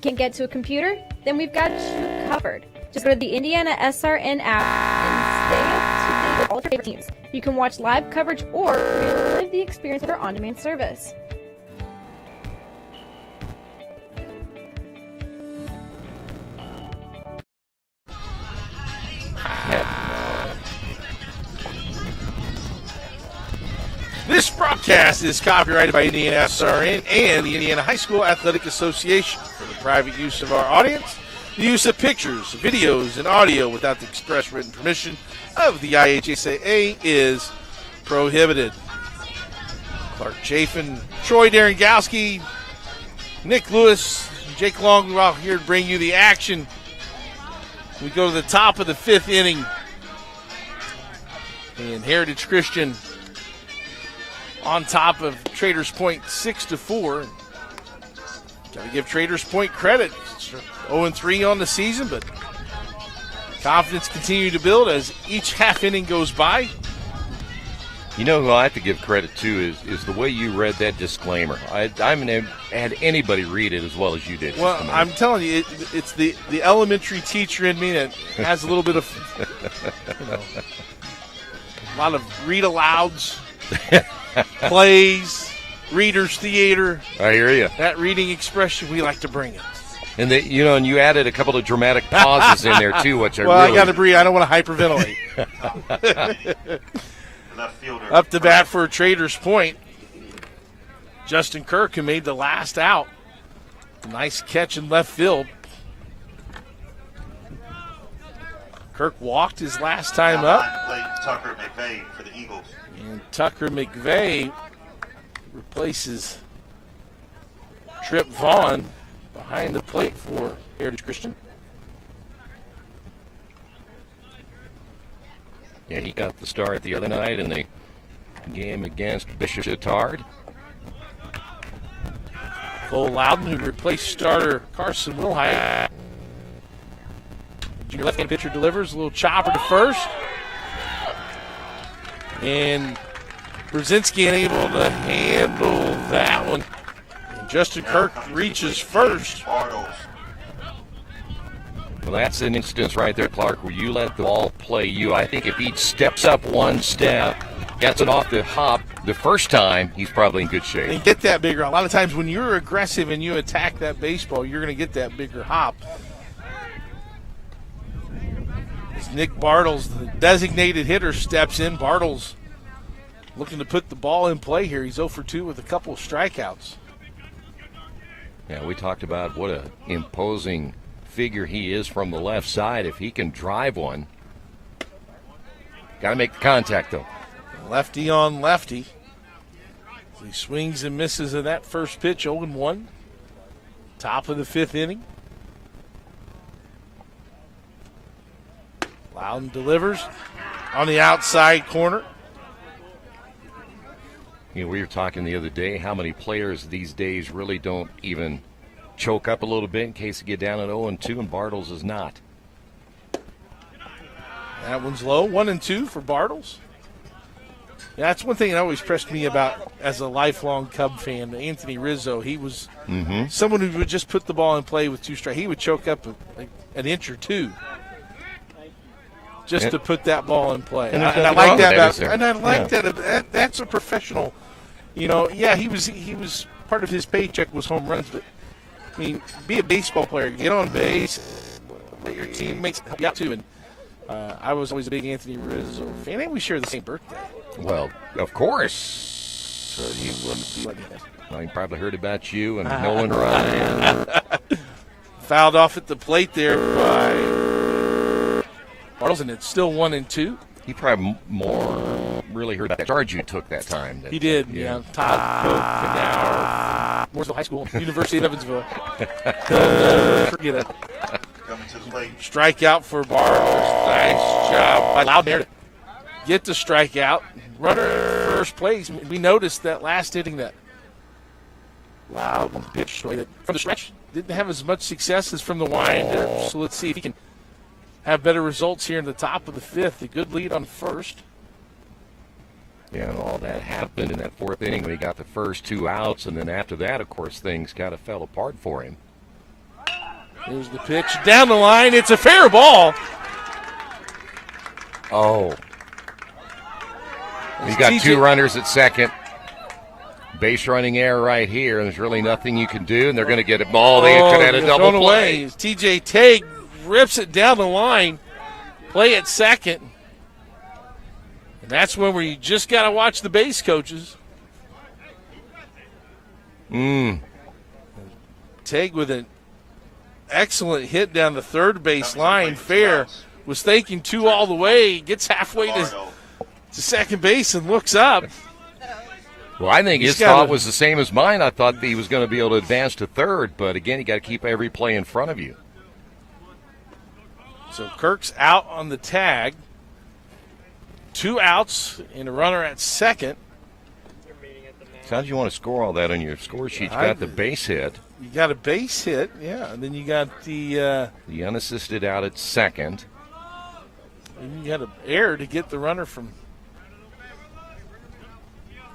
Can't get to a computer? Then we've got you covered. Just go to the IndianaSRN app and stay up to date with all of your favorite teams. You can watch live coverage or relive the experience with our on-demand service. This broadcast is copyrighted by IndianaSRN and the Indiana High School Athletic Association. For the private use of our audience, the use of pictures, videos, and audio without the express written permission of the IHSAA is prohibited. Clark Chafin, Troy Derengowski, Nick Lewis, Jake Long, we're out here to bring you the action. We go to the top of the 5th inning. And Heritage Christian on top of Traders Point 6-4. Got to give Traders Point credit. 0-3 on the season, but confidence continued to build as each half inning goes by. You know who I have to give credit to is the way you read that disclaimer. I haven't had anybody read it as well as you did. Well, I'm telling you, it's the elementary teacher in me that has a little bit of, a lot of read-alouds, plays, readers' theater. I hear you. That reading expression, we like to bring it. And and you added a couple of dramatic pauses in there too, which I got to breathe. I don't want to hyperventilate. Up to bat for Traders Point, Justin Kirk, who made the last out. Nice catch in left field. Kirk walked his last time up. Tucker McVeigh for the Eagles. And Tucker McVeigh replaces Trip Vaughn behind the plate for Heritage Christian. Yeah, he got the start the other night in the game against Bishop Chatard. Cole Loudon, who replaced starter Carson Wilhite. Junior left-handed pitcher delivers a little chopper to first. And Brzezinski unable to handle that one. And Justin Kirk reaches first. Well, that's an instance right there, Clark, where you let the ball play you. I think if he steps up one step, gets it off the hop the first time, he's probably in good shape. And get that bigger. A lot of times when you're aggressive and you attack that baseball, you're going to get that bigger hop. As Nick Bartles, the designated hitter, steps in. Bartles looking to put the ball in play here. He's 0 for 2 with a couple of strikeouts. Yeah, we talked about what an imposing figure he is from the left side. If he can drive one, got to make the contact, though. Lefty on lefty. He swings and misses in that first pitch, 0-1. Top of the 5th inning. Loudon delivers on the outside corner. You know, we were talking the other day how many players these days really don't even choke up a little bit in case they get down at 0-2, and Bartles is not. That one's low, 1-2 for Bartles. Yeah, that's one thing that always impressed me about as a lifelong Cub fan. Anthony Rizzo, he was someone who would just put the ball in play with 2 strikes. He would choke up an inch or 2 just to put that ball in play. And I like that. And I like that. That's a professional. You know, yeah, he was part of his paycheck was home runs, but I mean, be a baseball player, get on base, let your teammates help you out too. And I was always a big Anthony Rizzo fan, and we share the same birthday. Well, of course. So he wouldn't be like that. Well, he probably heard about you and Nolan Ryan. Fouled off at the plate there by Bartles, and it's still 1-2. He probably more really heard about that charge you took that time. He did, yeah. Todd Koch, Mooresville High School, University of Evansville. Forget it. Strikeout for Bartles. Nice job by Loudon there to get the strikeout. Runner first place. We noticed that last inning that Loudon pitched from the stretch didn't have as much success as from the winder. So let's see if he can have better results here in the top of the 5th. A good lead on first. Yeah, and all that happened in that 4th inning when he got the first 2 outs, and then after that, of course, things kind of fell apart for him. Here's the pitch down the line. It's a fair ball. Oh. You got 2 runners at second. Base running error right here, and there's really nothing you can do, and they're going to get a ball. They could have had a double play. TJ Tague rips it down the line. Play at second. And that's when you just got to watch the base coaches. Tague with an excellent hit down the third base line. Fair was thinking 2 all the way. Gets halfway to second base and looks up. Well, I think his thought was the same as mine. I thought he was going to be able to advance to third, but again, you got to keep every play in front of you. So Kirk's out on the tag. 2 outs and a runner at second. So how do you want to score all that on your score sheet? You got the base hit. You got a base hit, yeah. And then you got the unassisted out at second. And you got an error to get the runner from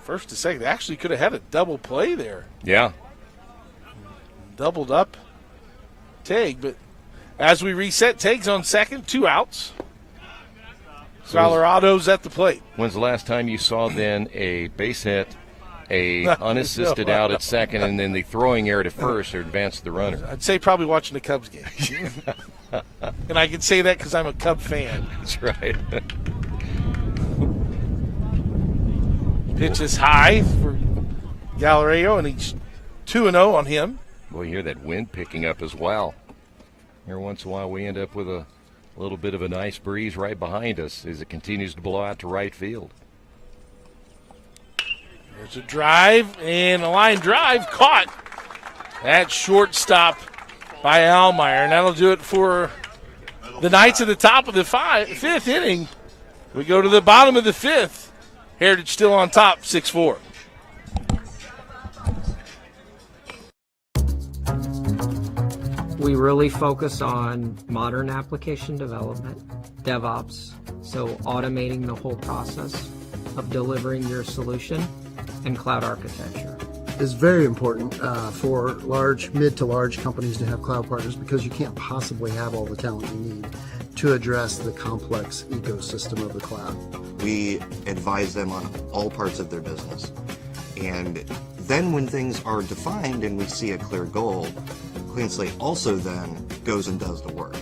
first to second. They actually could have had a double play there. Yeah. Doubled up Tague, but as we reset, Tague's on second, 2 outs. Colorado's at the plate. When's the last time you saw then a base hit, a unassisted out at second, and then the throwing error to first or advance the runner? I'd say probably watching the Cubs game. And I can say that because I'm a Cub fan. That's right. Pitch is high for Gallardo, and he's 2-0 on him. Boy, you hear that wind picking up as well. Every once in a while we end up with a little bit of a nice breeze right behind us as it continues to blow out to right field. There's a drive and a line drive caught at shortstop by Almeyer, and that'll do it for the Knights at the top of the 5th inning. We go to the bottom of the 5th. Heritage still on top, 6-4. We really focus on modern application development, DevOps, so automating the whole process. of delivering your solution and cloud architecture. It's very important for mid to large companies to have cloud partners because you can't possibly have all the talent you need to address the complex ecosystem of the cloud. We advise them on all parts of their business. And then when things are defined and we see a clear goal, Clean Slate also then goes and does the work.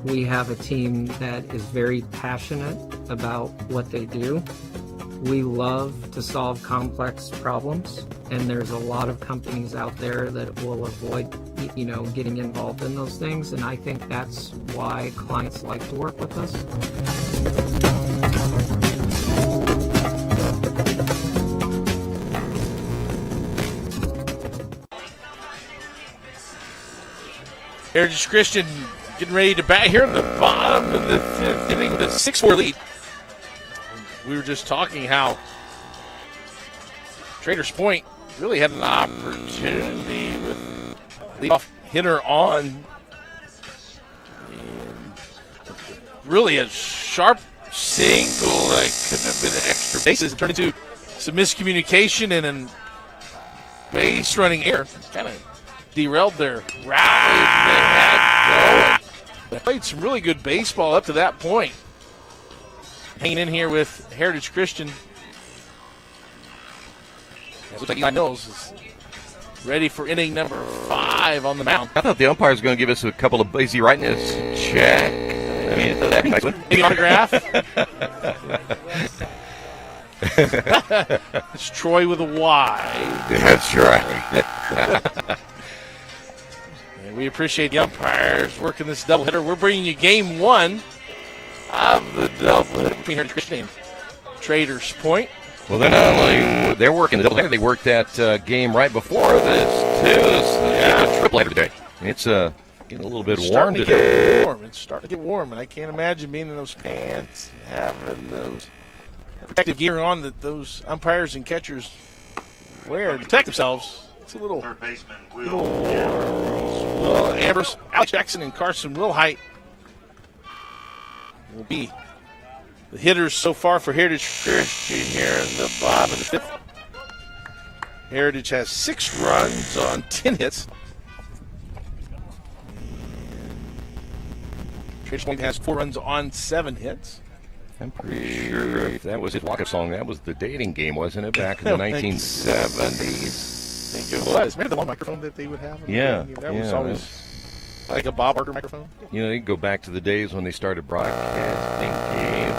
We have a team that is very passionate about what they do. We love to solve complex problems, and there's a lot of companies out there that will avoid, getting involved in those things, and I think that's why clients like to work with us. Heritage Christian getting ready to bat here in the bottom of the fifth inning with a 6-4 lead. We were just talking how Traders Point really had an opportunity with leadoff hitter on. And really a sharp single that could have been an extra bases. It turned into some miscommunication and a base running error. Kind of derailed their rally they had going. They played some really good baseball up to that point. Hanging in here with Heritage Christian. It looks like Eli Mills is ready for inning number 5 on the mound. I thought the umpire was going to give us a couple of easy rightness check. I mean, that'd be nice. Maybe autograph. It's Troy with a Y. That's right. And we appreciate the umpires working this doubleheader. We're bringing you game 1 of the doubleheader between Heritage Christian and Traders Point. Well, they're not only they're working the doubleheader, they worked that game right before this too. It's a triple header today. It's getting a little bit warm today. It's starting to get warm, and I can't imagine being in those pants, having those protective gear on that those umpires and catchers wear to protect themselves. It's a little warm. Well, Ambrose, Alex Jackson, and Carson Wilhite will be the hitters so far for Heritage Christian here in the bottom of the 5th. Heritage has 6 runs on 10 hits. Traders Point has 4 runs on 7 hits. I'm pretty sure if that was his walk-up song, that was the dating game, wasn't it, back in the 1970s? I think it was. Remember the one microphone that they would have? Yeah. That was always like a Bob Barker microphone. You go back to the days when they started broadcasting games.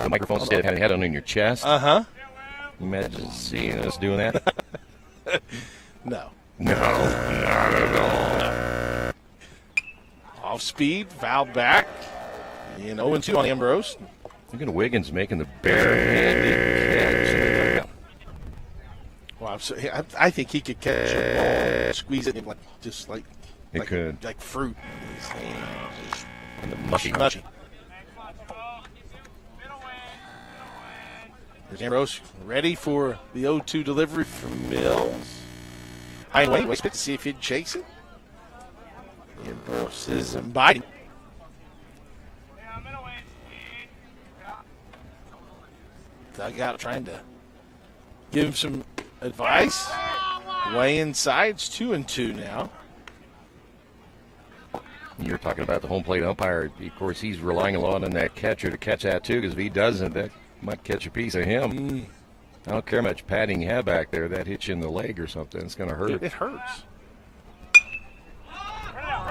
The microphone instead of having a head on in your chest. Uh-huh. Imagine seeing us doing that. No. No, not at all. Off speed, fouled back. And 0-2 on Ambrose. Look at Wiggins making the barehanded catch. Wow, I think he could catch a ball, squeeze it in like fruit. And mushy. There's Ambrose ready for the 0-2 delivery from Mills. High and wait to see if he'd chase it. Ambrose is biting. Dugout trying to give him some advice. Way inside. It's 2-2 now. You're talking about the home plate umpire. Of course, he's relying a lot on that catcher to catch that, too, because if he doesn't, that might catch a piece of him. I don't care how much padding you have back there. That hits you in the leg or something. It's going to hurt. It hurts.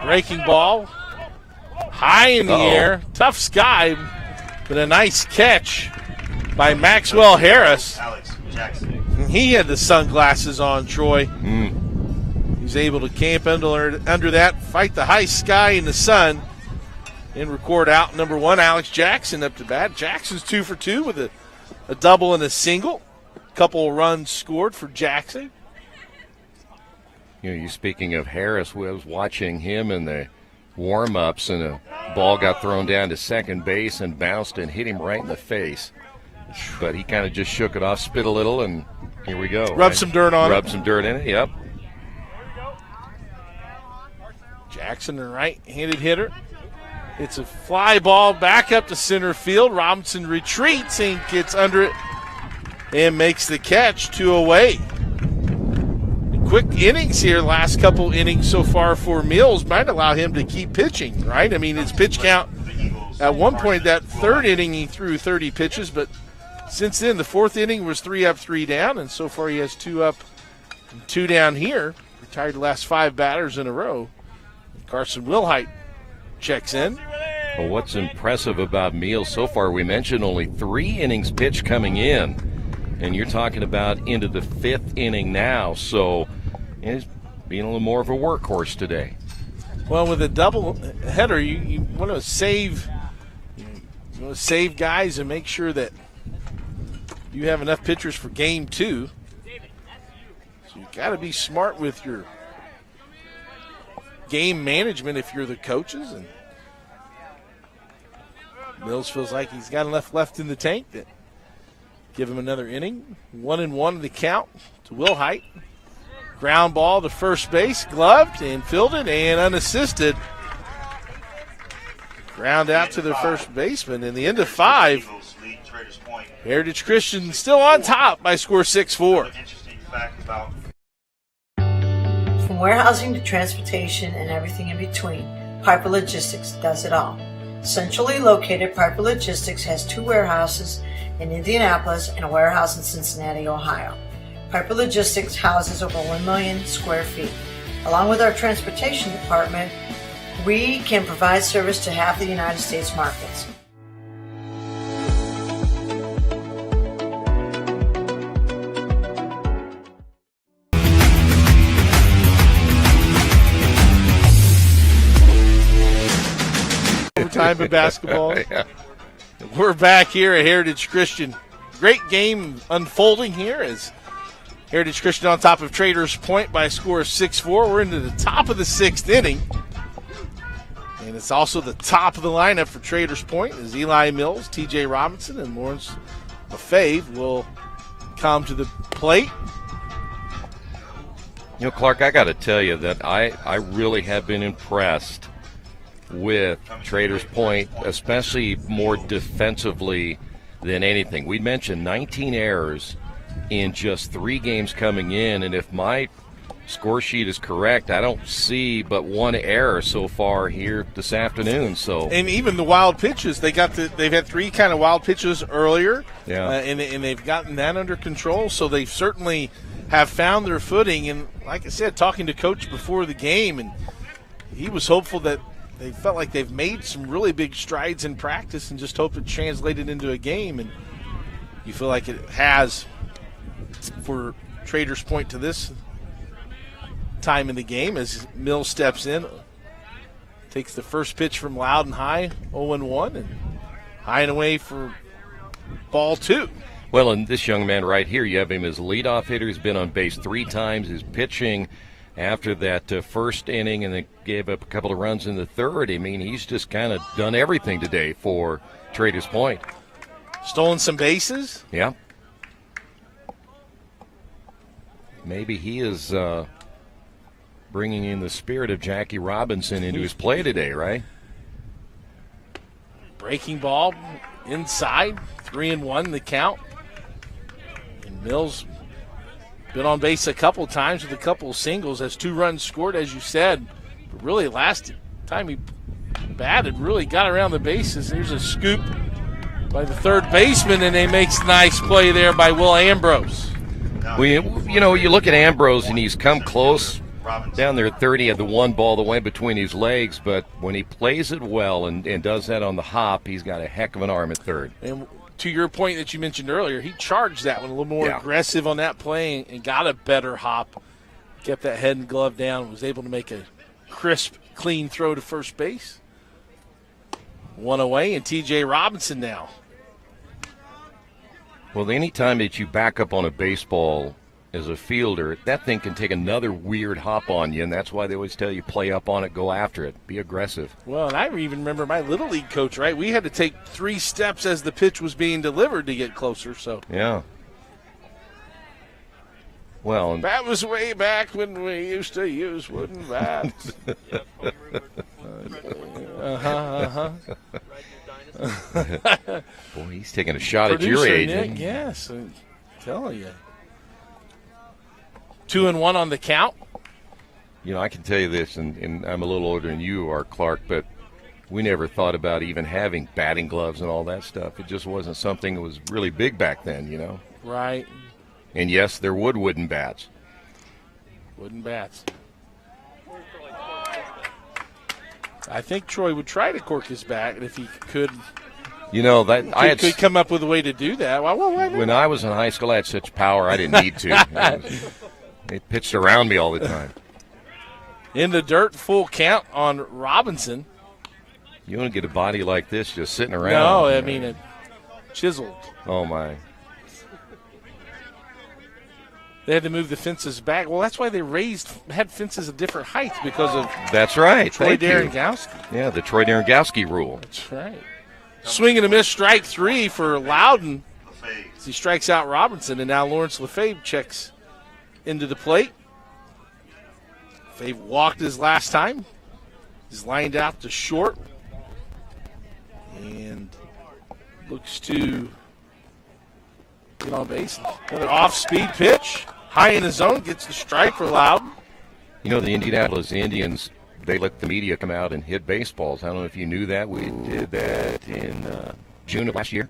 Breaking ball. High in the air. Tough sky, but a nice catch by Maxwell Harris. Alex Jackson. He had the sunglasses on, Troy. He's able to camp under that, fight the high sky in the sun, and record out number 1, Alex Jackson up to bat. Jackson's 2 for 2 with a double and a single. Couple runs scored for Jackson. You speaking of Harris, I was watching him in the warm-ups, and a ball got thrown down to second base and bounced and hit him right in the face. But he kind of just shook it off, spit a little, and here we go. Rub some dirt on it. Rub some dirt in it, yep. Jackson, the right-handed hitter. It's a fly ball back up to center field. Robinson retreats and gets under it and makes the catch. 2 away. Quick innings here, last couple innings so far for Mills might allow him to keep pitching, right? I mean, his pitch count at one point, that third inning, he threw 30 pitches, but since then, the fourth inning was 3 up, 3 down, and so far he has 2 up and 2 down here. Retired the last 5 batters in a row. Carson Wilhite checks in. Well, what's impressive about Mills so far, we mentioned only 3 innings pitched coming in, and you're talking about into the 5th inning now, so he's being a little more of a workhorse today. Well, with a double header, you want to save guys and make sure that you have enough pitchers for game 2. So you got to be smart with your game management if you're the coaches. And Mills feels like he's got enough left in the tank to give him another inning. 1-1 in the count to Wilhite. Ground ball to first base, gloved and fielded and unassisted. Ground out to the first baseman. In the end of 5, Heritage Christian still on top by score 6-4. From warehousing to transportation and everything in between, Piper Logistics does it all. Centrally located, Piper Logistics has 2 warehouses in Indianapolis and a warehouse in Cincinnati, Ohio. Piper Logistics houses over 1 million square feet. Along with our transportation department, we can provide service to half the United States markets. Time of basketball. Yeah. We're back here at Heritage Christian. Great game unfolding here as Heritage Christian on top of Traders Point by a score of 6-4. We're into the top of the 6th inning. And it's also the top of the lineup for Traders Point as Eli Mills, TJ Robinson, and Lawrence Lefebvre will come to the plate. You know, Clark, I got to tell you that I really have been impressed with Traders Point, especially more defensively than anything. We mentioned 19 errors in just 3 games coming in, and if my score sheet is correct, I don't see but 1 error so far here this afternoon. So, and even the wild pitches, they've had 3 kind of wild pitches earlier, and they've gotten that under control. So they certainly have found their footing. And like I said, talking to Coach before the game, and he was hopeful that they felt like they've made some really big strides in practice and just hope it translated into a game. And you feel like it has for Traders Point to this time in the game as Mills steps in, takes the first pitch from Loudon High, 0-1, and high and away for ball 2. Well, and this young man right here, you have him as leadoff hitter. He's been on base 3 times. His pitching after that first inning and then gave up a couple of runs in the third. I mean, he's just kind of done everything today for Traders Point. Stolen some bases? Yeah. Maybe he is bringing in the spirit of Jackie Robinson into his play today, right? Breaking ball inside, 3-1 the count. And Mills been on base a couple times with a couple of singles, has 2 runs scored, as you said. But really, last time he batted, really got around the bases. There's a scoop by the third baseman, and he makes a nice play there by Will Ambrose. Well, you look at Ambrose, and he's come close down there 30 at the 1 ball the way between his legs, but when he plays it well and does that on the hop, he's got a heck of an arm at third. And to your point that you mentioned earlier, he charged that one a little more aggressive on that play and got a better hop, kept that head and glove down, was able to make a crisp, clean throw to first base. 1 away, and T.J. Robinson now. Well, anytime that you back up on a baseball as a fielder, that thing can take another weird hop on you, and that's why they always tell you play up on it, go after it, be aggressive. Well, and I even remember my Little League coach, right? We had to take 3 steps as the pitch was being delivered to get closer. So yeah. Well, that was way back when we used to use wooden bats. Boy, he's taking a shot at your age. Nick, yes, I'm telling you. 2-1 on the count. You know, I can tell you this, and I'm a little older than you are, Clark, but we never thought about even having batting gloves and all that stuff. It just wasn't something that was really big back then, you know. Right. And yes, there were wooden bats. Wooden bats. I think Troy would try to cork his bat if he could. You know, that I could come up with a way to do that. When I was in high school, I had such power I didn't need to. It pitched around me all the time. In the dirt, full count on Robinson. You don't get a body like this just sitting around. No, I mean it chiseled. Oh my. They had to move the fences back. Well, that's why they had fences of different heights because of That's right. Troy Darengowski. Yeah, the Troy Darengowski rule. That's right. Swing and a miss, strike 3 for Loudon as he strikes out Robinson, and now Lawrence Lefebvre checks into the plate. Lefebvre walked his last time. He's lined out to short and looks to get on base. Another off-speed pitch. High in the zone, gets the strike for Loudon. You know, the Indianapolis Indians, they let the media come out and hit baseballs. I don't know if you knew that. We did that in June of last year.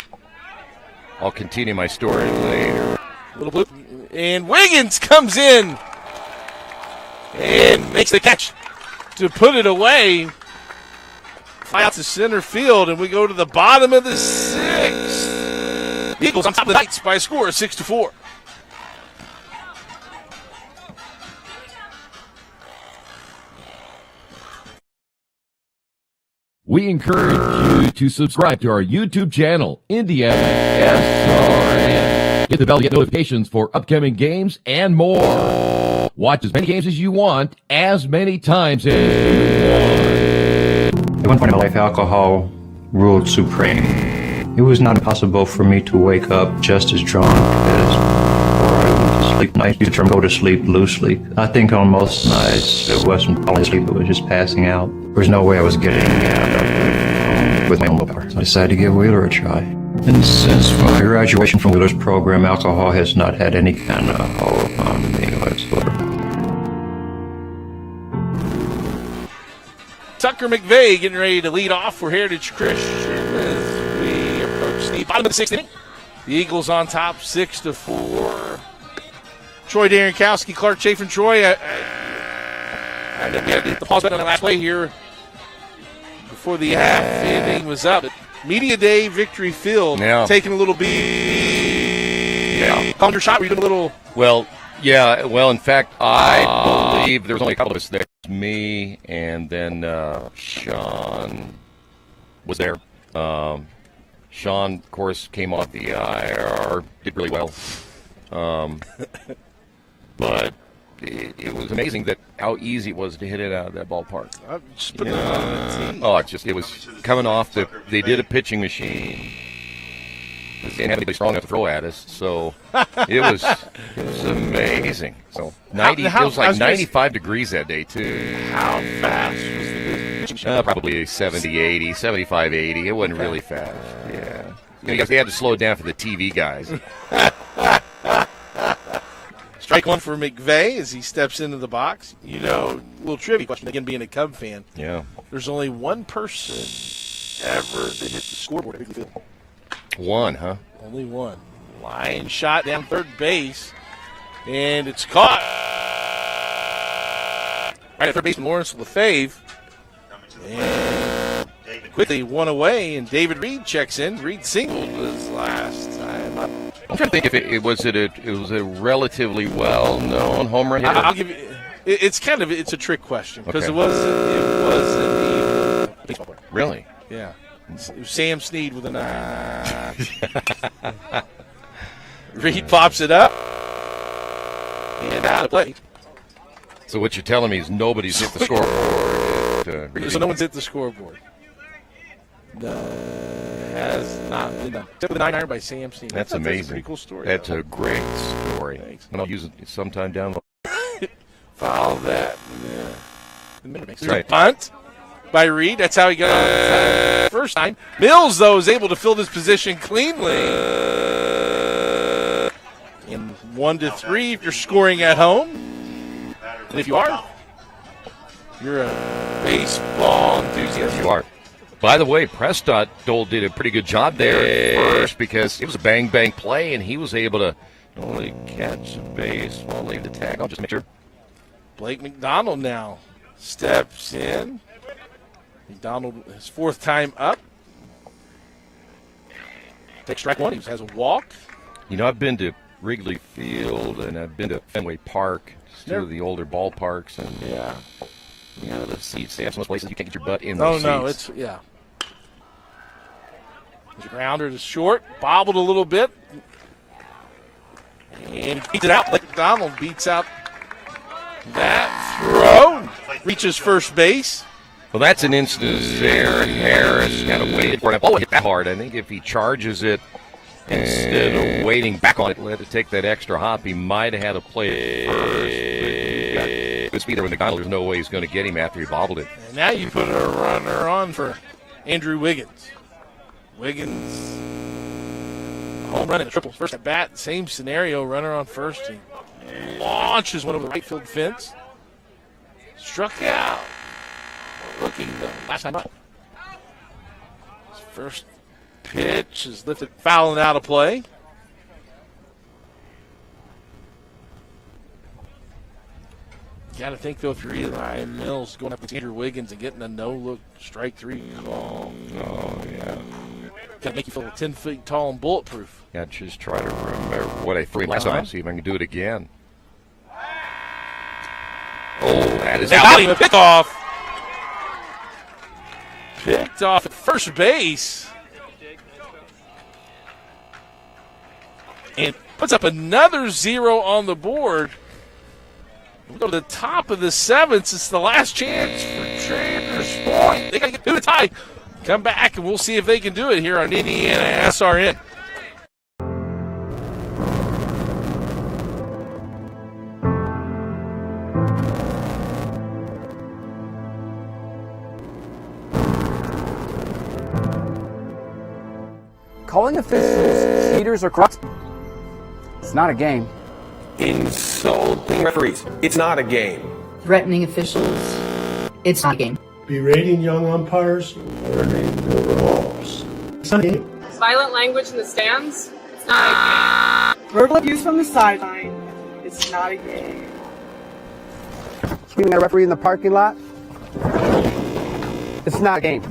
I'll continue my story later. Little bloop. And Wiggins comes in and makes the catch to put it away. Fly out to center field, and we go to the bottom of the 6th. Eagles on top of the Knights by a score of 6-4. We encourage you to subscribe to our YouTube channel, IndianaSRN. Hit the bell to get notifications for upcoming games and more. Watch as many games as you want, as many times as you want. At one point in my life, alcohol ruled supreme. It was not impossible for me to wake up just as drunk as before I went to sleep. I used to go to sleep loosely. I think on most nights it wasn't falling asleep, it was just passing out. There was no way I was getting out of it with my own willpower. So I decided to give Wheeler a try. And since my graduation from Wheeler's program, alcohol has not had any kind of hold on me whatsoever. Tucker McVeigh getting ready to lead off for Heritage Christian as we approach the bottom of the 6th inning. The Eagles on top, 6-4. Troy Darengowski, Clark Chafin. Troy, I had to hit the pause button on the last play here before the half inning was up. Media Day, Victory Field, taking a little beat. Yeah. Calling your shot, were you doing a little? Well, yeah. Well, in fact, I believe there was only a couple of us there. Me and then Sean was there. Sean, of course, came off the IR, did really well. But it was amazing that how easy it was to hit it out of that ballpark. It was coming off they did a pitching machine. They didn't have anybody strong enough to throw at us, so it was amazing. So it was like 95 degrees that day too. How fast was the pitching? Probably 70, 80, 75, 80. It wasn't really fast. Yeah, because they had to slow it down for the TV guys. Strike one for McVeigh as he steps into the box. You know, little trivia question, again, being a Cub fan. Yeah. There's only one person ever to hit the scoreboard at Wrigley Field. One, huh? Only one. Line shot down third base, and it's caught. Right at third baseman Lawrence Lefebvre. And quickly one away, and David Reed checks in. Reed singled his last time up. I'm trying to think if it was a relatively well-known home run hitter. I'll give you. It's a trick question because it wasn't even a baseball player. Really? Yeah. It was Sam Snead with a 9. Reed pops it up and out of play. So what you're telling me is nobody's hit the scoreboard. So no one's hit the scoreboard. Has not been done. Except for the 9-iron by Sam Snead. That's amazing. That's a pretty cool story. That's a great story. Thanks. And I'll use it sometime down the Follow that. Yeah. That's right. Punt. by Reed. That's how he got it first time. Mills, though, is able to fill this position cleanly. In 1-3 if you're scoring at home. And if you are, you're a baseball enthusiast. You are. By the way, Prescott Dole did a pretty good job there at first because it was a bang-bang play, and he was able to not only catch a base while leave the tag. I'll just make sure. Blake McDonald now steps in. McDonald, his fourth time up. Takes strike one. He has a walk. You know, I've been to Wrigley Field, and I've been to Fenway Park, two of the older ballparks, and you know, the seats, they have some places you can't get your butt in those seats. No, it's, yeah. There's a grounder to short, bobbled a little bit, and beats it out. Blake McDonald beats out that throw, reaches first base. Well, that's an instance there. Harris kind of waited for it. Oh, it hit that hard. I think if he charges it instead of waiting back on it, let it take that extra hop, he might have had a play first. Good speed there with McDonald. There's no way he's going to get him after he bobbled it. And now you put a runner on for Andrew Wiggins. Wiggins, home run and a triple. First at bat, same scenario, runner on first. He launches one over the right field fence. Struck out. Looking the last time up. His first pitch is lifted, fouling out of play. Got to think, though, if you're Eli Mills going up with Andrew Wiggins and getting a no-look strike three. Oh, yeah. Got to make you feel 10 feet tall and bulletproof. Yeah, just try to remember what I threw last time, see if I can do it again. Oh, that is out. A pick off. Picked off at first base. And puts up another 0 on the board. We'll go to the top of the seventh. It's the last chance for Traders Point. They got to get to the tie. Come back, and we'll see if they can do it here on IndianaSRN. Calling officials cheaters or crooks, it's not a game. Insulting referees. It's not a game. Threatening officials, it's not a game. Berating young umpires, learning the ropes. It's not a game. Violent language in the stands, it's not a game. Verbal abuse from the sideline, it's not a game. Screaming at a referee in the parking lot, it's not a game.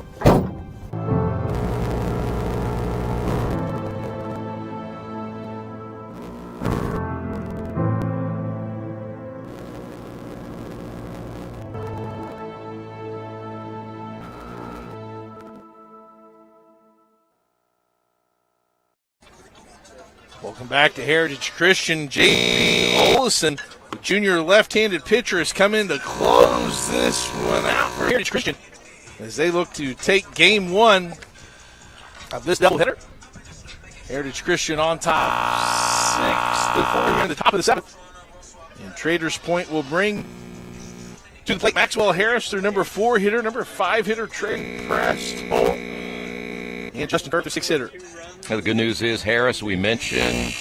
Welcome back to Heritage Christian. J.P. Olson, the junior left-handed pitcher, has come in to close this one out for Heritage Christian as they look to take game one of this doubleheader. Heritage Christian on top, 6-4 in the top of the seventh. And Traders Point will bring to the plate Maxwell Harris, their number 4 hitter, number 5 hitter, Trey Prestholt, and Justin Burke, the 6 hitter. Now, the good news is Harris, we mentioned,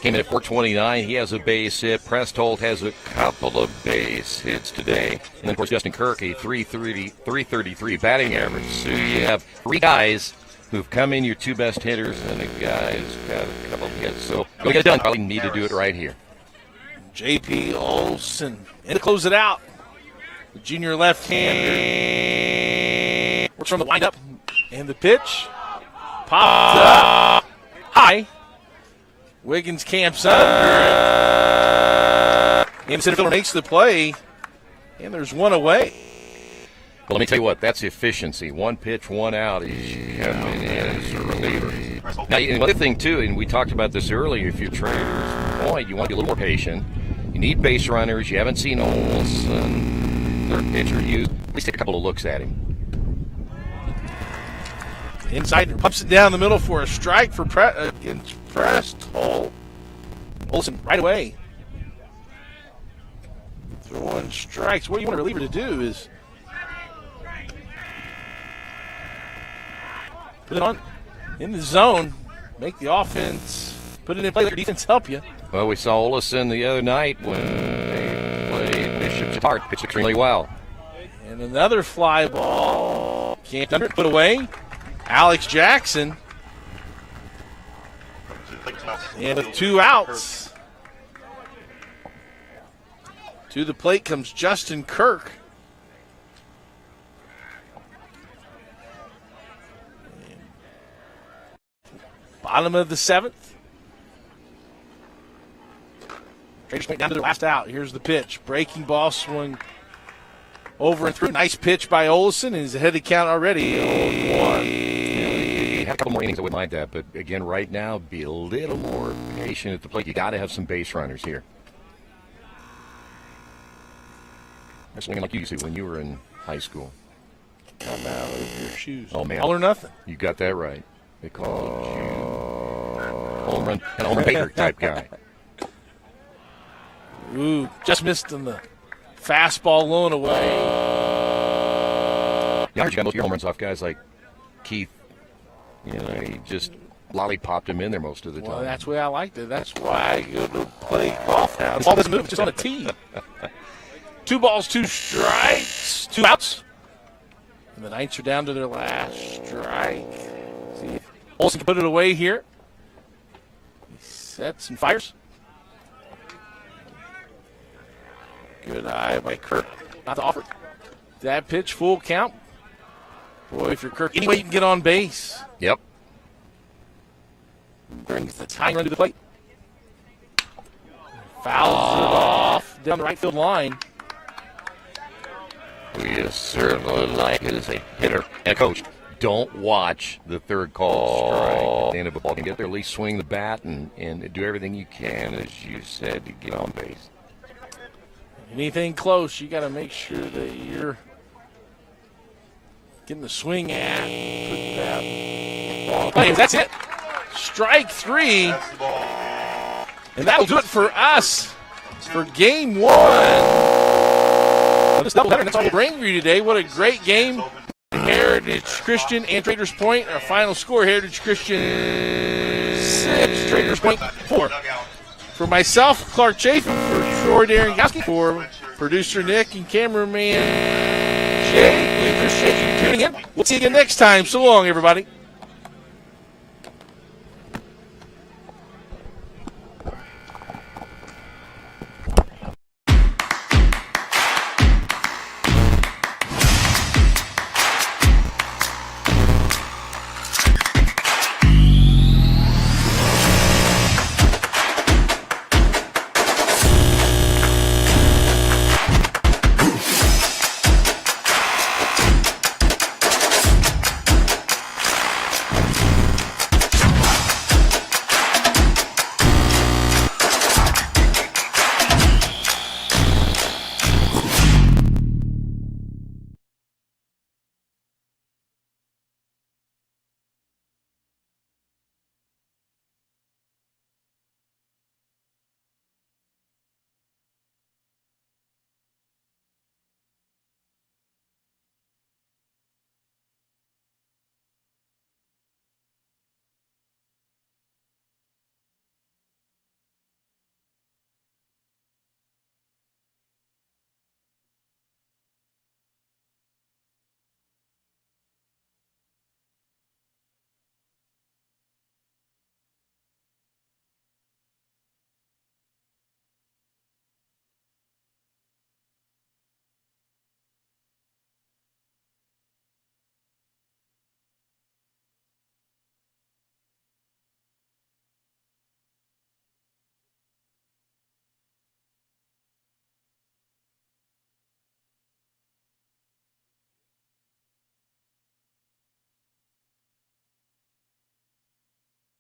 came in at 429. He has a base hit. Prestholt has a couple of base hits today. And then, of course, Justin Kirk, a 333 batting average. So you have 3 guys who've come in, your 2 best hitters, and a guy who's got a couple of hits. So go get it done. Probably need to do it right here. J.P. Olson, and to close it out, the junior left-hander works from the windup, and the pitch popped up high. Wiggins camps under it. And the center fielder makes the play, and there's one away. Well, let me tell you what, that's efficiency. 1 pitch, 1 out. He's coming in as a reliever. Now, another thing, too, and we talked about this earlier, if you're Traders Point, you want to be a little more patient. You need base runners. You haven't seen Olson, their pitcher, used. At least take a couple of looks at him. Inside, pumps it down the middle for a strike for Prestholt. Olson right away. Throwing strikes. What do you want a reliever to do is Put it on in the zone. Make the offense. Put it in play. Let your defense help you. Well, we saw Olison the other night when they played Bishop's Park. Pitched extremely well. And another fly ball. Can't under it. Put away. Alex Jackson. And with 2 outs. To the plate comes Justin Kirk. Bottom of the 7th. Traders went down to their last out. Here's the pitch. Breaking ball swung over and through. Nice pitch by Olison, and he's ahead of the count already. 0-1. Have a couple more innings, I wouldn't mind that. But again, right now, be a little more patient at the plate. You got to have some base runners here. That's swinging like you used to when you were in high school. Come out of your shoes. Oh, man. All or nothing. You got that right. They call it home run, and home run Baker type guy. Ooh, just missed on the fastball low and away. Yeah, I heard you got most of your home runs off guys like Keith. You know, he just lollipopped him in there most of the time. Well, that's the way I liked it. That's why I go to play golf now. The ball doesn't move, it's just on a tee. 2 balls, 2 strikes, 2 outs. And the Knights are down to their last strike. See if Olson can put it away here. He sets and fires. Good eye by Kirk. Not to offer. That pitch, full count. Boy, if you're Kirk, any way you can get on base. Yep. Brings the tying run to the plate. Fouls it off down the right field line. We certainly like it as a hitter and a coach. Don't watch the third call strike at the end of a ball game. Get there, at least swing the bat and do everything you can, as you said, to get on base. Anything close, you got to make sure that you're getting the swing at. That's it. Strike 3. And that'll do it for us for game 1. This doubleheader, that's all we'll bring for you today. What a great game. Heritage Christian and Traders Point. Our final score, Heritage Christian 6, Traders Point 4. For myself, Clark Chafin, for Troy Darengowski, for producer Nick and cameraman Jay, we appreciate you tuning in. We'll see you again next time. So long, everybody.